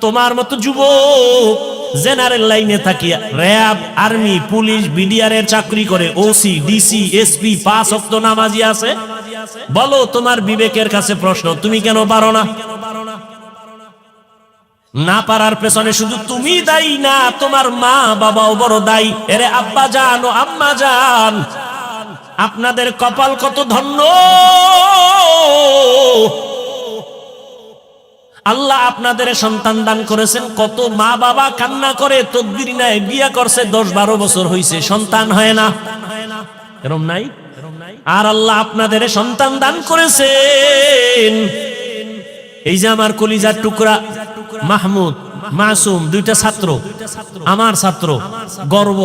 A: তোমার মতো যুবক জেনারেল লাইনে থাকিয়া র‍্যাব, আর্মি, পুলিশ, বিডিআর এর চাকরি করে, ওসি, ডিসি, এসপি, 5 ওয়াক্ত নামাজি আছে, বলো তোমার বিবেকের কাছে প্রশ্ন, তুমি কেন পারো না? না পারার পেছনে শুধু তুমি দায়ী না, তোমার মা বাবাও বড় দায়ী। এরে আব্বা জান ও আম্মা জান, আপনাদের কপাল কত ধন্য! আল্লাহ আপনাদের সন্তান দান করেছেন। কত মা বাবা কান্না করে, তকদির নাই, বিয়া করছে 10-12 বছর হইছে, সন্তান হয় না, এরকম নাই? আর আল্লাহ আপনাদের সন্তান দান করেছেন। এই যে আমার কলিজার টুকরা মাহমুদ, মাসুম, 2টা ছাত্র, আমার ছাত্র, গর্ব।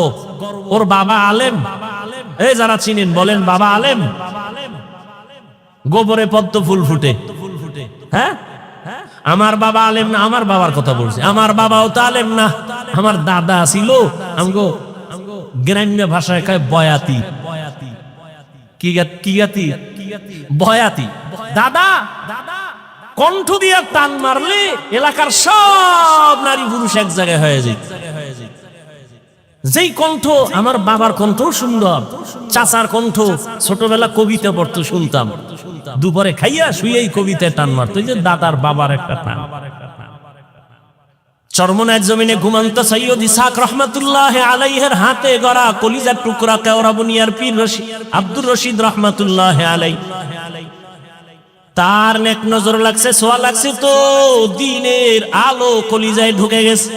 A: ওর বাবা আলেম, এই যারা চিনেন বলেন বাবা আলেম। গোবরে পদ্ম ফুল ফুটে, হ্যাঁ? আমার বাবা আলেম না, আমার বাবার কথা বলছে, আমার বাবাও তো আলেম না। আমার দাদা ছিল, আমগো গ্রাম্য ভাষায় কয় বয়াতি। কি গাতি? বয়াতি। দাদা কণ্ঠ দিয়া টান মারলে এলাকার সব নারী পুরুষ এক জায়গায় হয়ে যায়। যেই কণ্ঠ, আমার বাবার কণ্ঠ সুন্দর, চাচার কণ্ঠ, ছোটবেলা কবিতা পড়তো শুনতাম, দুপুরে খাইয়া শুয়েই কবিতায় টান মারতো, যে দাদার বাবার একটা টান। চরমনার জমিনে ঘুমন্ত সৈয়দ ইসহাক রহমাতুল্লাহ আলাইহির হাতে গড়া কলিজার টুকরা কেওড়াবনিয়ার পীর আব্দুর রশিদ রহমাতুল্লাহ আলাইহি, তার নেক নজর লাগছে, সোয়া লাগছে তো দ্বীনের আলো কলিজায় ঢুকে গেছে।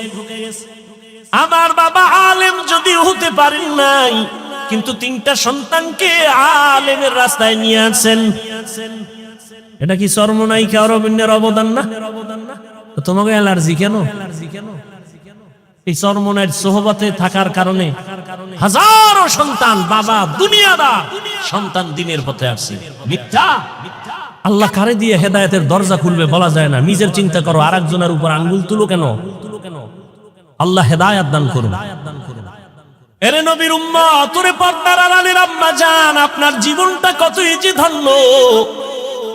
A: আমার বাবা আলেম যদি হতে পারেন নাই, কিন্তু 3টা সন্তানকে আলেমের রাস্তায় নিয়ে আসেন। এটা কি চরমনাই কেওড়াবনিয়ার অবদান না? তোমাকে অ্যালার্জি কেন? এই চরমনাইয়ের সোহবতে থাকার কারণে হাজারো সন্তান, বাবা দুনিয়াদার, সন্তান দ্বীনের পথে আসছে। মিথ্যা। আল্লাহ কারে দিয়ে হেদায়েতের দরজা খুলবে বলা যায় না। নিজের চিন্তা করো, আরেকজনের উপর আঙ্গুল তুলো কেন? আল্লাহ হেদায়েত দান করুন। এরে নবীর উম্মত, ওরে পর্দার আড়ালের আম্মা জান, আপনার জীবনটা কতই যে ধন্য।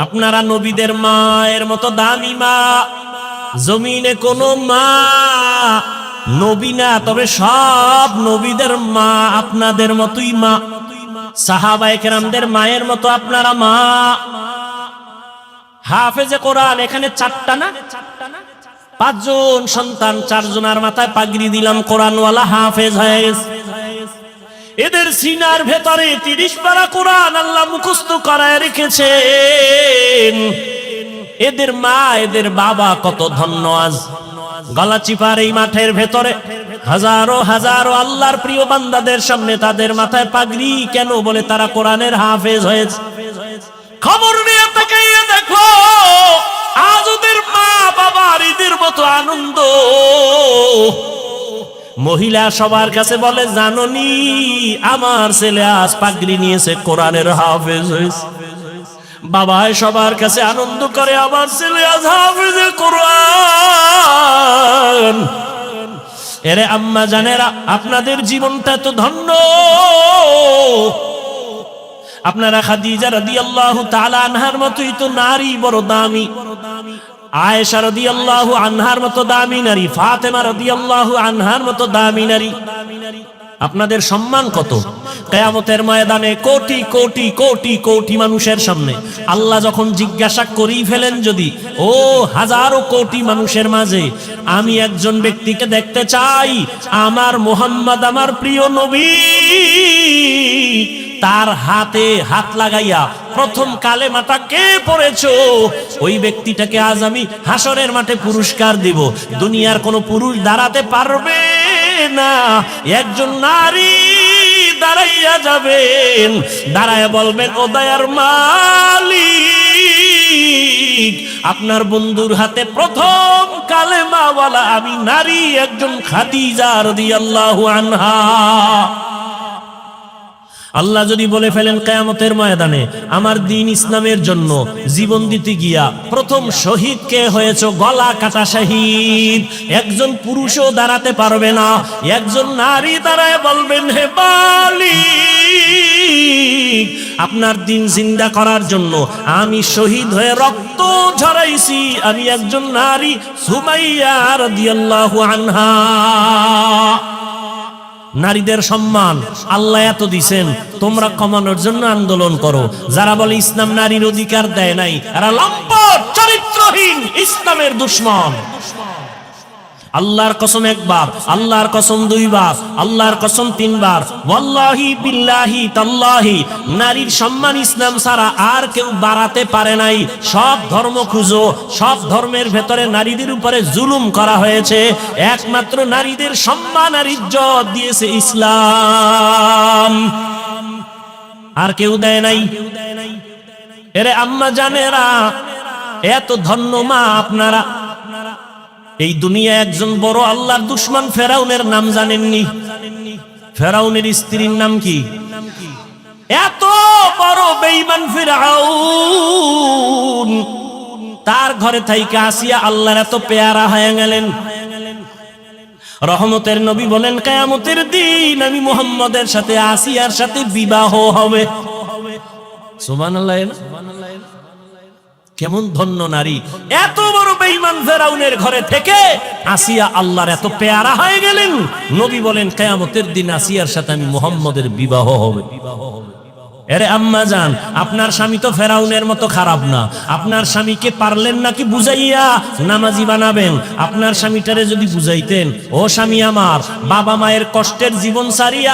A: আপনারা নবীদের মায়ের মতো দামি মা জমিনে কোনো মা নবী না, তবে সব নবীদের মা আপনাদের মতোই মা। সাহাবায়ে কেরামদের মায়ের মতো আপনারা মা। হাফেজে কোরআন এখানে 4টা না, 5 জন সন্তান, 4 জনের মাথায় পাগড়ি দিলাম, কোরআনওয়ালা হাফেজ হয়ে গেছে। এদের সিনার ভেতরে 30 পারা কোরআন আল্লাহ মুখস্থ করায় রেখেছেন। এদের মা, এদের বাবা কত ধন্য। আজ গলাচিপার এই মাঠের ভেতরে হাজারো হাজারো আল্লাহর প্রিয় বান্দাদের সামনে তাদের মাথায় পাগড়ি কেন? বলে তারা কোরআনের হাফেজ হয়েছে। খবর নিয়ে তাকাইয়া দেখো, আজ ওদের মা বাবার আমাদের মতো আনন্দ। মহিলা সবার কাছে বলে, জাননি আমার ছেলে আজ পাগড়ি নিয়েছে, কোরআনের হাফেজ হয়েছে। বাবায় সবার কাছে আনন্দ করে, আমার ছেলে আজ হাফেজে কোরআন। এরে আম্মা জানেরা, আপনাদের জীবনটা তো ধন্য। আপনারা খাদিজা রাদিয়াল্লাহু তাআলা আনহার মতোই তো নারী, বড় দামি। আয়েশা রাদিয়াল্লাহু আনহার মতো দামি নারী, ফাতেমা রাদিয়াল্লাহু আনহার মতো দামি নারী। আপনাদের সম্মান কত? কিয়ামতের ময়দানে কোটি কোটি কোটি কোটি মানুষের সামনে আল্লাহ যখন জিজ্ঞাসা করেই ফেলেন, যদি ও হাজারো কোটি মানুষের মাঝে আমি একজন ব্যক্তিকে দেখতে চাই, আমার মুহাম্মদ, আমার প্রিয় নবী, তার হাতে হাত লাগাইয়া প্রথম কালেমাটা কে পড়েছো, ওই ব্যক্তিটাকে আজ আমি হাসরের মাঠে পুরস্কার দিব। দুনিয়ার কোন পুরুষ দাঁড়াতে পারবে না, একজন নারী দাঁড়াইয়া যাবেন, দাঁড়াইয়া বলবেন, ও দয়ার মালিক, আপনার বন্ধুর হাতে প্রথম কালেমাওয়ালা আমি নারী, একজন খাদিজা রাদিয়াল্লাহু আনহা। আল্লাহ যদি বলে ফেলেন কিয়ামতের ময়দানে, আমার দ্বীন ইসলামের জন্য জীবন দিতে গিয়া প্রথম শহীদ কে হয়েছে, গলা কাটা শহীদ, একজন পুরুষও দাঁড়াতে পারবে না, একজন নারী দাঁড়ায় বলবেন, হে মালিক, আপনার দ্বীন জিন্দা করার জন্য আমি শহীদ হয়ে রক্ত ঝরাইছি, আমি একজন নারী, সুমাইয়া রাদিয়াল্লাহু আনহা। নারীদের সম্মান আল্লাহ এত দিছেন, তোমরা কমানোর জন্য আন্দোলন করো। যারা বলে ইসলাম নারীর অধিকার দেয় নাই, এরা লম্পট, চরিত্রহীন, ইসলামের দুশমন। আল্লাহর কসম একবার, আল্লাহর কসম দুইবার, আল্লাহর কসম তিনবার, ওয়াল্লাহি বিল্লাহি তাল্লাহি, নারীর সম্মান ইসলাম ছাড়া আর কেউ বাড়াতে পারে নাই। সব ধর্ম খুঁজো, সব ধর্মের ভেতরে নারীদের উপরে জুলুম করা হয়েছে, একমাত্র নারীদের সম্মান আর ইজ্জত দিয়েছে ইসলাম, আর কেউ দেয় নাই। এরে আম্মা জানেরা, এত ধন্য মা আপনারা। এই দুনিয়া একজন বড় আল্লাহর দুশমন ফেরাউনের নাম জানেননি? ফেরাউনের স্ত্রীর নাম কি? এত বড় বেঈমান ফিরআউন, তার ঘরে থাইকা আসিয়া আল্লাহর এত পেয়ারা হয়ে গেলেন। রহমতের নবী বলেন, কিয়ামতের দিন আমি মুহাম্মদের সাথে আসিয়ার সাথে বিবাহ হবে। সুবহানাল্লাহ। কেমন ধন্য নারী, এত বড় বেঈমান ফেরাউনের ঘরে থেকে আসিয়া আল্লাহর এত পেয়ারা হয়ে গেলেন। নবী বলেন, কিয়ামতের দিন আসিয়ার সাথে আমি মুহাম্মদের বিবাহ হবে। এরে আম্মা জান, আপনার স্বামী তো ফেরাউনের মতো খারাপ না। আপনার স্বামীকে পারলেন নাকি বুঝাইয়া নামাজি বানাবেন? আপনার স্বামীটারে যদি বুঝাইতেন, ও স্বামী আমার, বাবা মায়ের কষ্টের জীবন সারিয়া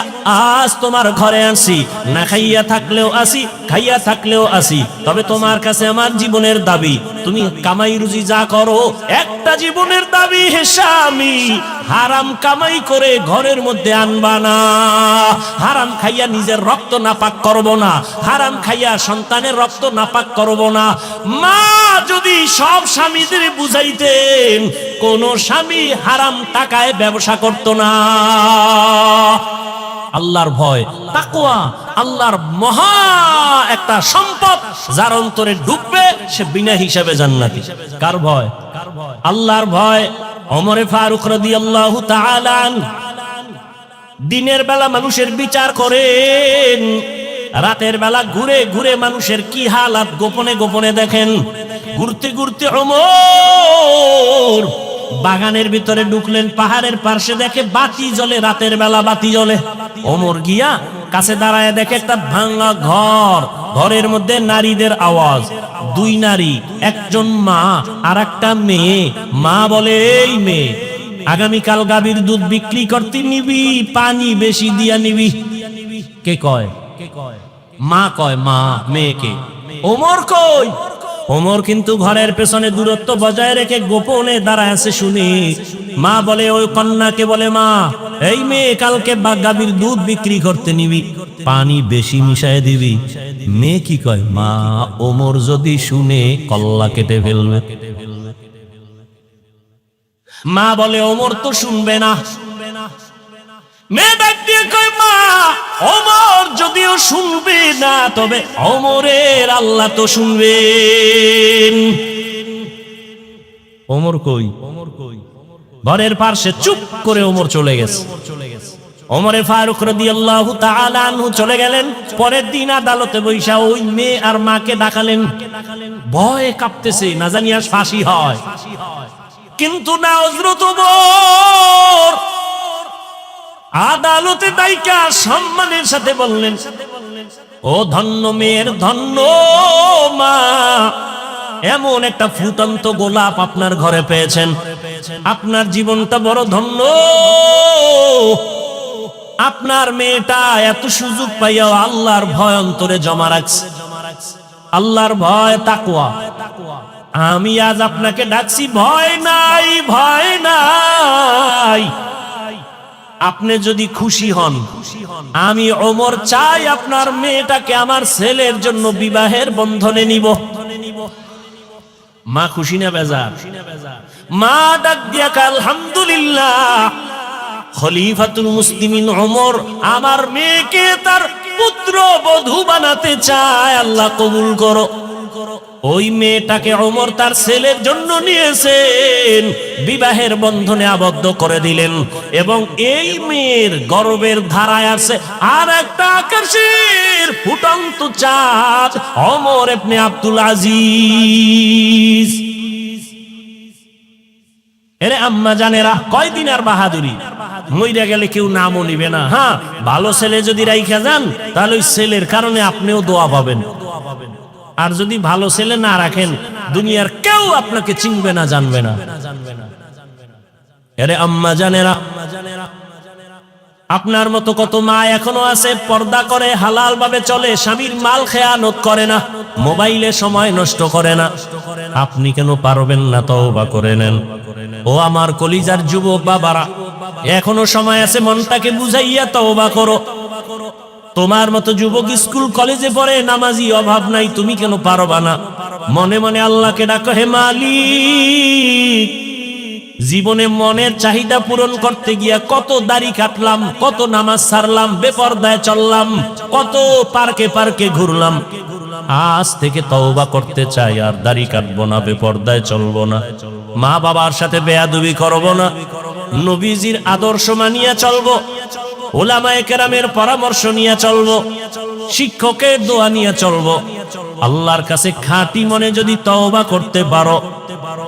A: আজ তোমার ঘরে আসি, না খাইয়া থাকলেও আসি, খাইয়া থাকলেও আসি, তবে তোমার কাছে আমার জীবনের দাবি, তুমি কামাই রুজি যা করো, একটা জীবনের দাবি, হে স্বামী, হারাম কামাই করে ঘরের মধ্যে আনবা না, হারাম খাইয়া নিজের রক্ত নাপাক করব না, হারাম খাইয়া সন্তানের রক্ত নাপাক করব না। মা যদি সব স্বামীদের বুঝাইতেন, কোন স্বামী হারাম টাকায় ব্যবসা করত না। আল্লাহর ভয়, তাকওয়া আল্লাহর মহা একটা সম্পদ, যার অন্তরে ঢুকবে সে বিনা হিসাবে জান্নাতি। কার ভয়? আল্লাহর ভয়। ওমরে ফারুক রাদিয়াল্লাহু তাআলা দিনের বেলা মানুষের বিচার করেন, রাতের বেলা ঘুরে ঘুরে মানুষের কি হালাত গোপনে গোপনে দেখেন। ঘুরতে ঘুরতে ওমর বাগানের ভিতরে ঢুকলেন, পাহাড়ের পাশে দেখে বাতি জ্বলে, রাতের বেলা বাতি জ্বলে। ওমর গিয়া কাছে দাঁড়ায় দেখে একটা ভাঙা ঘর, ঘরের মধ্যে নারীদের আওয়াজ, দুই নারী, একজন মা আর একটা মেয়ে। মা বলে, এই মেয়ে, আগামীকাল গাভীর দুধ বিক্রি করতে নিবি, পানি বেশি দিয়া নিবি। কে কয়? মা কয়, মা মেয়েকে। ওমর কই? ওমর কিন্তু ঘরের পেছনে দূরত্ব বজায় রেখে গোপনে দাঁড়ায় আছে শুনি। মা বলে, ওই কন্যাকে বলে, মা, এই মেয়ে কালকে গাভীর দুধ বিক্রি করতে নিবি, পানি বেশি মিশায় দিবি। মেয়ে কি কয়? মা, ওমর যদি শুনে কল্লা কেটে ফেলবে। মা বলে ওমর তো শুনবে না। মেয়ে ডাক দিয়ে কয় মা, ওমর যদিও শুনবে না, তবে ওমরের আল্লাহ তো শুনবেন। ওমর কই? ঘরের পাশে চুপ করে ওমর চলে গেছে। ওমরে ফারুক রাদিয়াল্লাহু তাআলা আনহু চলে গেলেন। পরের দিন আদালতে বৈশা ওই মেয়ে আর মাকে ডাকালেন। ভয়ে কাঁপতেছে, না জানি আজ ফাঁসি হয়। কিন্তু না, হযরত ওমর আদালতে দাইকা সম্মানের সাথে বললেন, ও ধন্য মেয়ের ধন্য মা, এমন একটা ফুটন্ত গোলাপ আপনার ঘরে পেয়েছেন, আপনার জীবনটা বড় ধন্য। আপনার মেয়েটা এত সুযোগ পাইয়াও আল্লাহর ভয় অন্তরে জমা রাখছে, আল্লাহর ভয়, তাকওয়া। আমি আজ আপনাকে ডাকছি, ভয় নাই, ভয় নাই। আপনি যদি খুশি হন, আমি ওমর চাই আপনার মেয়েটাকে আমার ছেলের জন্য বিবাহের বন্ধনে নিব। মা খুশি না বেজার? মা ডাক দিয়া আলহামদুলিল্লাহ, খলিফাতুল মুসলিমিন ওমর আমার মেয়েকে তার পুত্র বধূ বানাতে চায়, আল্লাহ কবুল করো। ওই মেয়েটাকে ওমর তার ছেলের জন্য নিয়েছেন, বিবাহের বন্ধনে আবদ্ধ করে দিলেন। এবং এই মেয়ের গর্বের ধারায় আছে আর একটা আকাশের ফুটন্ত চাঁদ, ওমর ইবনে আব্দুল আজিজ। এরে আম্মা জানেরা, কয়দিন আর বাহাদুরি, মইরা গেলে কেউ নামও নিবে না। হ্যাঁ, ভালো ছেলে যদি রাইখা যান, তাহলে ওই ছেলের কারণে আপনিও দোয়া পাবেন। আর যদি ভালো ছেলে না রাখেন, দুনিয়ার কেউ আপনাকে চিনবে না, জানবে না। আরে আম্মা জানেরা, আপনার মতো কত মা এখনো আছে, পর্দা করে, হালাল ভাবে চলে, স্বামীর মাল খেয়ানত করে না, মোবাইলে সময় নষ্ট করে না। আপনি কেন পারবেন না? তওবা করে নেন। ও আমার কলিজার যুবক বাবারা, এখনো সময় আছে, মনটাকে বুঝাইয়া তওবা করো। তোমার মতো যুবক স্কুল কলেজে পড়ে, নামাজি, অভাব নাই, তুমি কেন পারবা না? মনে মনে আল্লাহকে ডাকো, হে মালিক, জীবনে মনের চাহিদা পূরণ করতে গিয়া কত দাড়ি কাটলাম, কত নামাজ ছাড়লাম, বেপরদায় চললাম, কত পার্কে পার্কে ঘুরলাম। আজ থেকে তওবা করতে চাই, আর দাড়ি কাটবো না, বেপরদায় চলবো না, মা বাবার সাথে বেয়াদবি করবো না, নবীজির আদর্শ মানিয়া চলবো, উলামায়ে কেরামের পরামর্শ নিয়ে চলবো, শিক্ষকের দোয়া নিয়ে চলবো। আল্লাহর কাছে খাঁটি মনে যদি তওবা করতে পারো,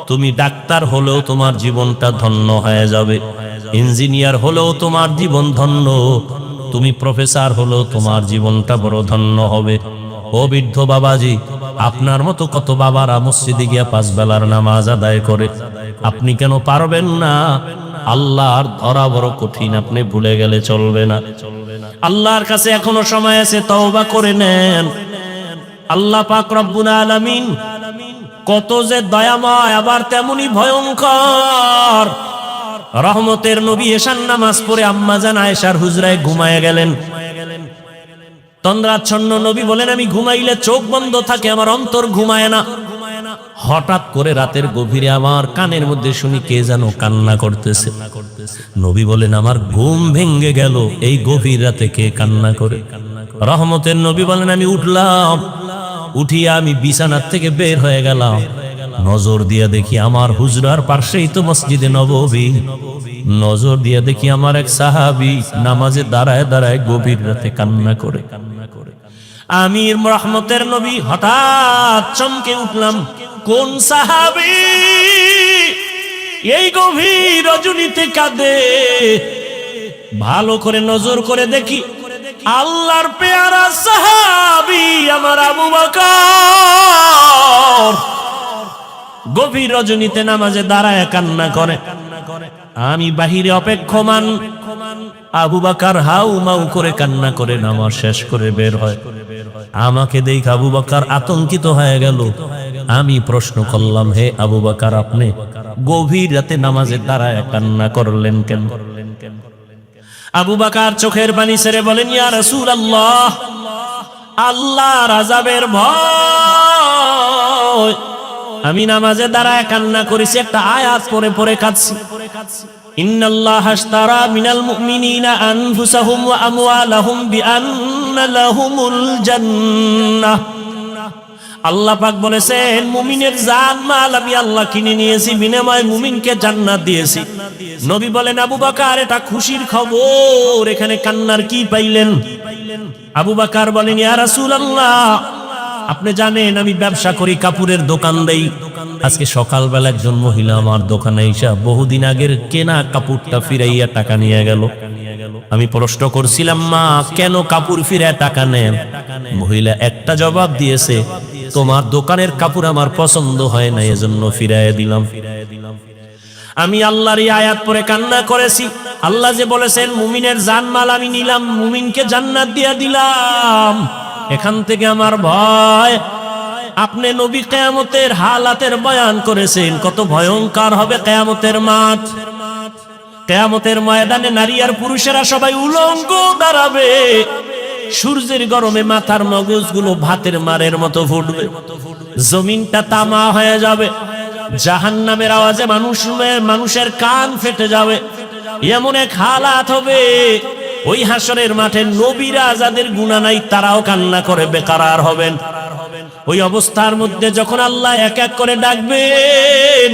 A: তুমি ডাক্তার হলেও তোমার জীবনটা ধন্য হয়ে যাবে, ইঞ্জিনিয়ার হলেও তোমার জীবন ধন্য, তুমি প্রফেসর হলেও তোমার জীবনটা বড় ধন্য হবে। ও বৃদ্ধ বাবাজি, আপনার মতো কত বাবারা মসজিদে গিয়া 5 বেলার নামাজ আদায় করে, আপনি কেন পারবেন না? আল্লাহর ধরা বড় কঠিন, আপনি ভুলে গেলে চলবে না। আল্লাহর কাছে এখনো সময় আছে, তওবা করে নেন। আল্লাহ পাক রব্বুল আলামিন কত যে দয়াময়, আবার তেমনি ভয়ঙ্কর। রহমতের নবী এশার নামাজ পড়ে আম্মাজান আয়েশার হুজরায় ঘুমায়ে গেলেন। তন্দ্রাচ্ছন্ন নবী বলেন, আমি ঘুমাইলে চোখ বন্ধ থাকে, আমার অন্তর ঘুমায় না। হঠাৎ করে রাতের গভীরে আমার কানের মধ্যে শুনি কে যেন কান্না করতেছে। নবী বলেন, আমার ঘুম ভেঙে গেল, এই গভীর রাতে কে কান্না করে? রহমতের নবী বলেন, আমি উঠলাম, উঠিয়া আমি বিছানার থেকে বের হয়ে গেলাম, নজর দিয়া দেখি আমার হুজরার পাশেই তো মসজিদে নববী। নজর দিয়া দেখি আমার এক সাহাবী নামাজে দাঁড়ায় দাঁড়ায় গভীর রাতে কান্না করে। আমি রহমতের নবী হঠাৎ চমকে উঠলাম, কোন সাহাবী এই গভীর রজনীতে কাঁদে? ভালো করে নজর করে দেখি, আল্লাহর পেয়ারা সাহাবী আমার আবু বকর গভীর রজনীতে নামাজে দাঁড়ায় কান্না করে। আমি বাহিরে অপেক্ষমান, আবু বকর হাউ মাউ করে কান্না করে নামাজ শেষ করে বের হয়। আমাকে দেখে আবু বকর আতঙ্কিত হয়ে গেল। আমি প্রশ্ন করলাম, হে আবু বকর, আপনি গভীর রাতে নামাজে দাঁড়ায় কান্না করলেন কেন? আবু বকর চোখের পানি ছেড়ে বলেন, ইয়া রাসূলুল্লাহ, আল্লাহর আযাবের ভয়, আমি নামাজে দাঁড়ায় কান্না করেছি, একটা আয়াত পড়ে পড়ে কাঁদছি। ইন্নাল্লাহা আশতারা মিনাল মুমিনিনা আনফুসাহুম ওয়া আমওয়ালাহুম বিআন্না লাহুমুল জান্নাহ। আল্লাহ পাক বলেছেন, মুমিনের জান মাল আমি আল্লাহ কিনে নিয়েছি, বিনিময়ে মুমিনকে জান্নাত দিয়েছি। নবী বলেন, আবু বকর এটা খুশির খবর, এখানে কান্নার কি পাইলেন? আবু বকর বলেন, ইয়া রাসূলুল্লাহ, আপনি জানেন আমি ব্যবসা করি, কাপড়ের দোকান দেই। আজকে সকালবেলা একজন মহিলা আমার দোকানে এসে বহুদিন আগের কেনা কাপড়টা ফিরাইয়া টাকা নিয়ে গেল। আমি প্রশ্ন করছিলাম, মা কেন কাপড় ফিরায় টাকা নেন? মহিলা একটা জবাব দিয়েছে, তোমার দোকানের কাপড় আমার পছন্দ হয় না, এজন্য ফিরাইয়া দিলাম। আমি আল্লাহর এই আয়াত পড়ে কান্না করেছি। আল্লাহ যে বলেছেন মুমিনের জানমাল আমি নিলাম, মুমিনকে জান্নাত দিয়ে দিলাম। এখান থেকে আমার ভয়, আপনি নবী কিয়ামতের হালাতের বয়ান করেছেন, কত ভয়ঙ্কর হবে কিয়ামতের মাঠ। কিয়ামতের ময়দানে নারী আর পুরুষেরা সবাই উলঙ্গ দাঁড়াবে। সূর্যের গরমে মাথার মগজগুলো ভাতের মারের মতো ফুটবে, জমিনটা তামা হয়ে যাবে, জাহান্নামের আওয়াজে মানুষের কান ফেটে যাবে। এমন এক হালাত হবে, ওই হাসরের মাঠে নবীরা যাদের গুনাহ নাই তারাও কান্না করে বেকারার হবেন। ওই অবস্থার মধ্যে যখন আল্লাহ এক এক করে ডাকবেন,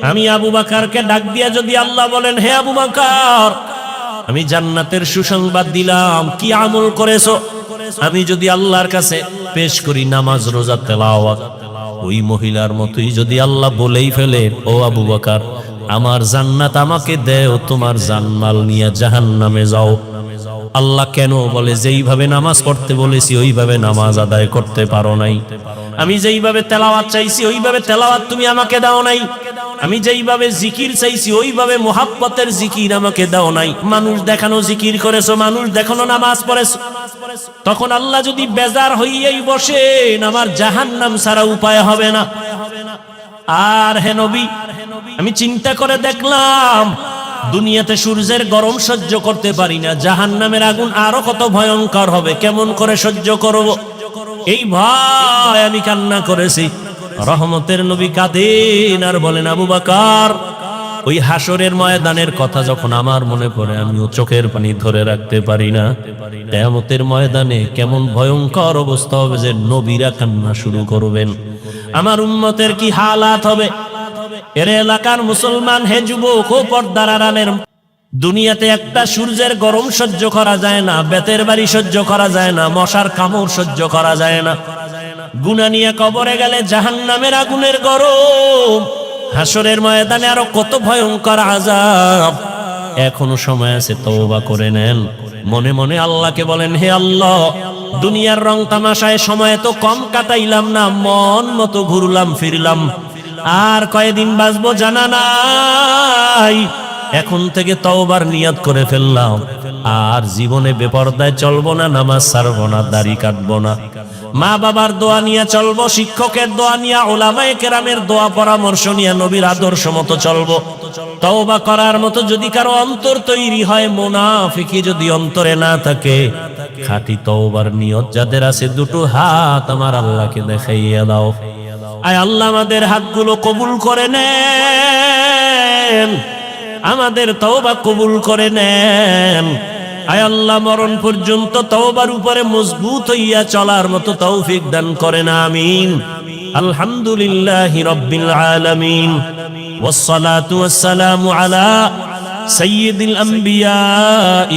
A: আমি আবু বকরকে ডাক দিয়া যদি আল্লাহ বলেন, হে আবু বকর, আমি জান্নাতের সুসংবাদ দিলাম, কি আমল করেছো? আমি যদি আল্লাহর কাছে পেশ করি নামাজ, রোজা, তেলাওয়াত, ওই মহিলার মতোই যদি আল্লাহ বলেই ফেলে, ও আবু বকর, আমার জান্নাত আমাকে দেও, তোমার জানমাল নিয়ে জাহান্নামে যাও। আল্লাহ কেন বলে, যেইভাবে নামাজ পড়তে বলেছি ওইভাবে নামাজ আদায় করতে পারো নাই। আমি যেইভাবে তেলাওয়াত চাইছি ওইভাবে তেলাওয়াত তুমি আমাকে দাও নাই। আমি যেইভাবে জিকির চাইছি ওইভাবে মুহাব্বতের জিকির আমাকে দাও নাই। মানুষ দেখানো জিকির করেছো, মানুষ দেখানো নামাজ পড়েছো। তখন আল্লাহ যদি বেজার হইয়াই বসেন, আমার জাহান্নাম ছাড়া উপায় হবে না। আর হে নবী, আমি চিন্তা করে দেখলাম, দুনিয়াতে সূর্যের গরম সহ্য করতে পারি না, জাহান্নামের আগুন আরো কত ভয়ঙ্কর হবে, কেমন করে সহ্য করব? এই ভয় আমি কান্না করেছি। রহমতের নবী কাঁদেন আর বলেন, আবু বকর, ওই হাসরের ময়দানের কথা যখন আমার মনে পড়ে, আমিও চোখের পানি ধরে রাখতে পারি না। কিয়ামতের ময়দানে কেমন ভয়ঙ্কর অবস্থা হবে যে নবীরা কান্না শুরু করবেন। আমার উম্মতের কি হালাত হবে? এর এলাকার মুসলমান, হে যুবক ও পর্দার আড়ালের, দুনিয়াতে একটা সূর্যের গরম সহ্য করা যায় না, বেতের বাড়ি সহ্য করা যায় না, মশার কামড় সহ্য করা যায় না। গুনাহ নিয়ে কবরে গেলে জাহান্নামের আগুনের গরম, হাসরের ময়দানে আরো কত ভয়ঙ্কর আযাব। এখনো সময় আছে, তওবা করে নেন। মনে মনে আল্লাহকে বলেন, হে আল্লাহ, দুনিয়ার রং তামাশায় সময় তো কম কাটাইলাম না, মন মতো ঘুরলাম ফিরলাম, আর কয়দিন বাঁচবো জানা নাই। এখন থেকে তওবার নিয়ত করে ফেললাম, আর জীবনে বেপরদায় চলবো না, নামাজ ছাড়বো না, দাড়ি কাটবো না, মা বাবার দোয়া নিয়ে চলবো, শিক্ষকের দোয়া নিয়ে, উলামায়ে কেরামের দোয়া পরামর্শ নিয়ে নবীর আদর্শ মতো চলবো। তওবা করার মতো যদি কারো অন্তর তৈরি হয়, মুনাফিকি যদি অন্তরে না থাকে, খাঁটি তওবার নিয়ত যাদের আছে, দুটো হাত আমার আল্লাহকে দেখাইয়া দাও। আয় আল্লাহ, আমাদের হাতগুলো কবুল করে নেন, আমাদের তওবা কবুল করে নেন। আয় আল্লাহ, মরণ পর্যন্ত তওবার উপরে মজবুত হইয়া চলার মতো তৌফিক দান করেন, আমিন। আলহামদুলিল্লাহি রাব্বিল আলামিন, ওয়াসসালাতু ওয়াসসালামু আলা সাইয়্যিদিল আমবিয়া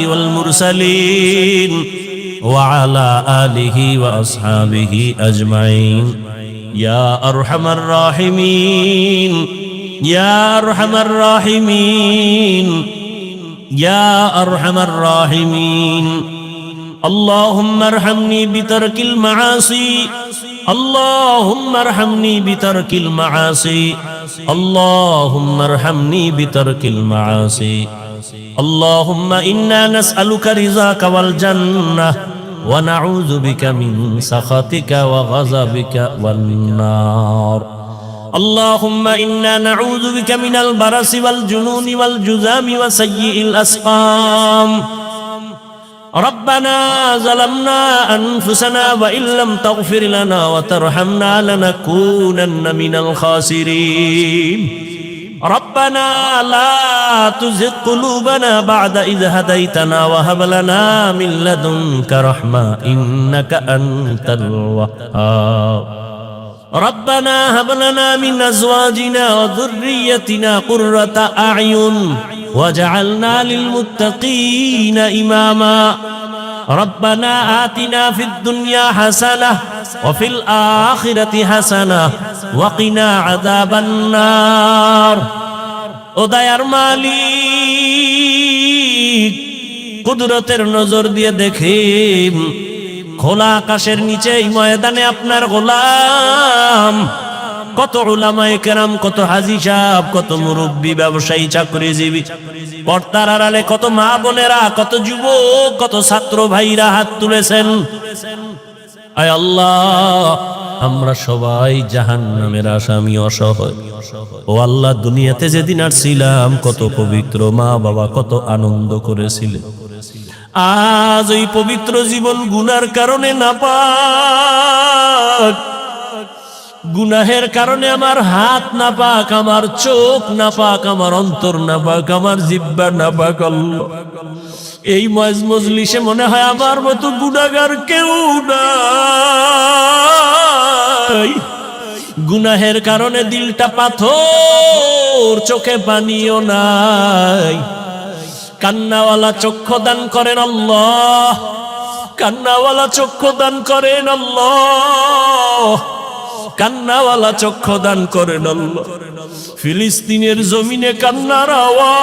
A: ওয়াল মুরসালিন ওয়া আলা আলিহি ওয়া আসহাবিহি আজমাইন। ইয়া আরহামার রাহিমিন, ইয়া আরহামার রাহিমিন, ইয়া আরহামার রাহিমিন। আল্লাহুম্মা আরহামনি বিতারকিল মাআসি, আল্লাহুম্মা আরহামনি বিতারকিল মাআসি, আল্লাহুম্মা আরহামনি বিতারকিল মাআসি। আল্লাহুম্মা ইন্না নাসআলুকা রিযাকা ওয়াল জান্নাহ ওয়া নাউযু বিকা মিন সাখাতিকা ওয়া গাযাবিকা ওয়ান নার। اللهم إنا نعوذ بك من البرص والجنون والجذام وسيء الأسقام. ربنا ظلمنا أنفسنا وإن لم تغفر لنا وترحمنا لنكونن من الخاسرين ربنا لا تزغ قلوبنا بعد إذ هديتنا وهب لنا من لدنك رحمة إنك أنت الوهاب ربنا هب لنا من أزواجنا وذريتنا قرة أعين واجعلنا للمتقين إماما ربنا آتنا في الدنيا حسنة وفي الآخرة حسنة وقنا عذاب النار উদয়ার মালিক কুদরতের নজর দিয়ে দেখেন খোলা আকাশের নিচে এই ময়দানে আপনার গোলাম কত উলামায়ে কেরাম, কত হাজী সাহেব, কত মুরব্বী, ব্যবসায়ী, চাকরিজীবী, পর্দার আড়ালে কত মা বোনেরা, কত যুবক, কত ছাত্র ভাইরা হাত তুলেছেন। আয় আল্লাহ, আমরা সবাই জাহান্নামের আসামি, অসহায়। ও আল্লাহ, দুনিয়াতে যেদিন আসছিলাম কত পবিত্র মা বাবা কত আনন্দ করেছিলেন। আজ ওই পবিত্র জীবন গুনার কারণে নাপাক, গুনাহের কারণে আমার হাত নাপাক, আমার চোখ নাপাক, আমার অন্তর নাপাক, আমার জিহ্বা নাপাক। আল্লাহ, এই মজলিসে মনে হয় আমার মতো গুনাহগার কেউ নাই। গুনাহের কারণে দিলটা পাথর, চোখে পানিও নাই। কান্নাওয়ালা চক্ষু দান করেন আল্লাহ, কান্নাওয়ালা চক্ষু দান করেন আল্লাহ, কান্নাওয়ালা চক্ষু দান করেন আল্লাহ। ফিলিস্তিনের জমিনে কান্নার আওয়াজ,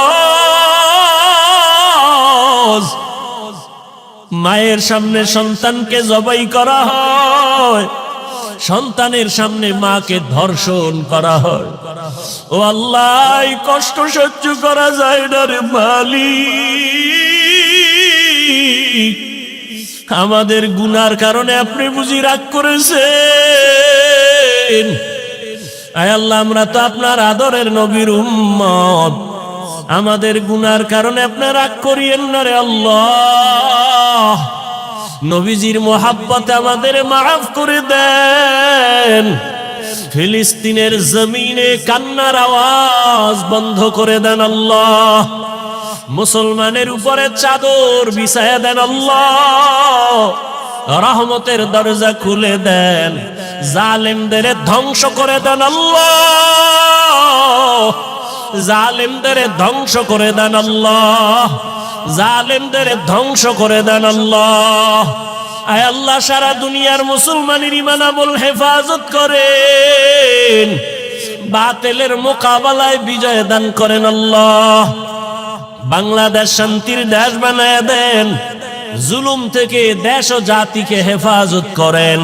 A: মায়ের সামনে সন্তানকে জবাই করা হয়, সন্তানের সামনে মাকে ধর্ষণ করা হয়। ও আল্লাহ, এই কষ্ট সহ্য করা যায় না রে মালিক। আমাদের গুনার কারণে আপনি বুঝি রাগ করেছেন। আয় আল্লাহ, আমরা তো আপনার আদরের নবীর উম্মত, আমাদের গুনার কারণে আপনি রাগ করিয়েন না রে আল্লাহ। নবীজির মোহাব্বতে আমাদের মাফ করে দেন। ফিলিস্তিনের জমিনে কান্নার আওয়াজ বন্ধ করে দেন আল্লাহ। মুসলমানের উপরে চাদর বিছায়া দেন আল্লাহ। রহমতের দরজা খুলে দেন, জালেমদের ধ্বংস করে দেন আল্লাহ, জালেমদের ধ্বংস করে দেন আল্লাহ, জালেমদের ধ্বংস করে দেন আল্লাহ। আয় আল্লাহ, সারা দুনিয়ার মুসলমানের ঈমান আমল হেফাজত করেন, বাতিলের মোকাবেলায় বিজয় দান করেন আল্লাহ। বাংলাদেশ শান্তির দেশ বানায় দেন, জুলুম থেকে দেশ ও জাতিকে হেফাজত করেন।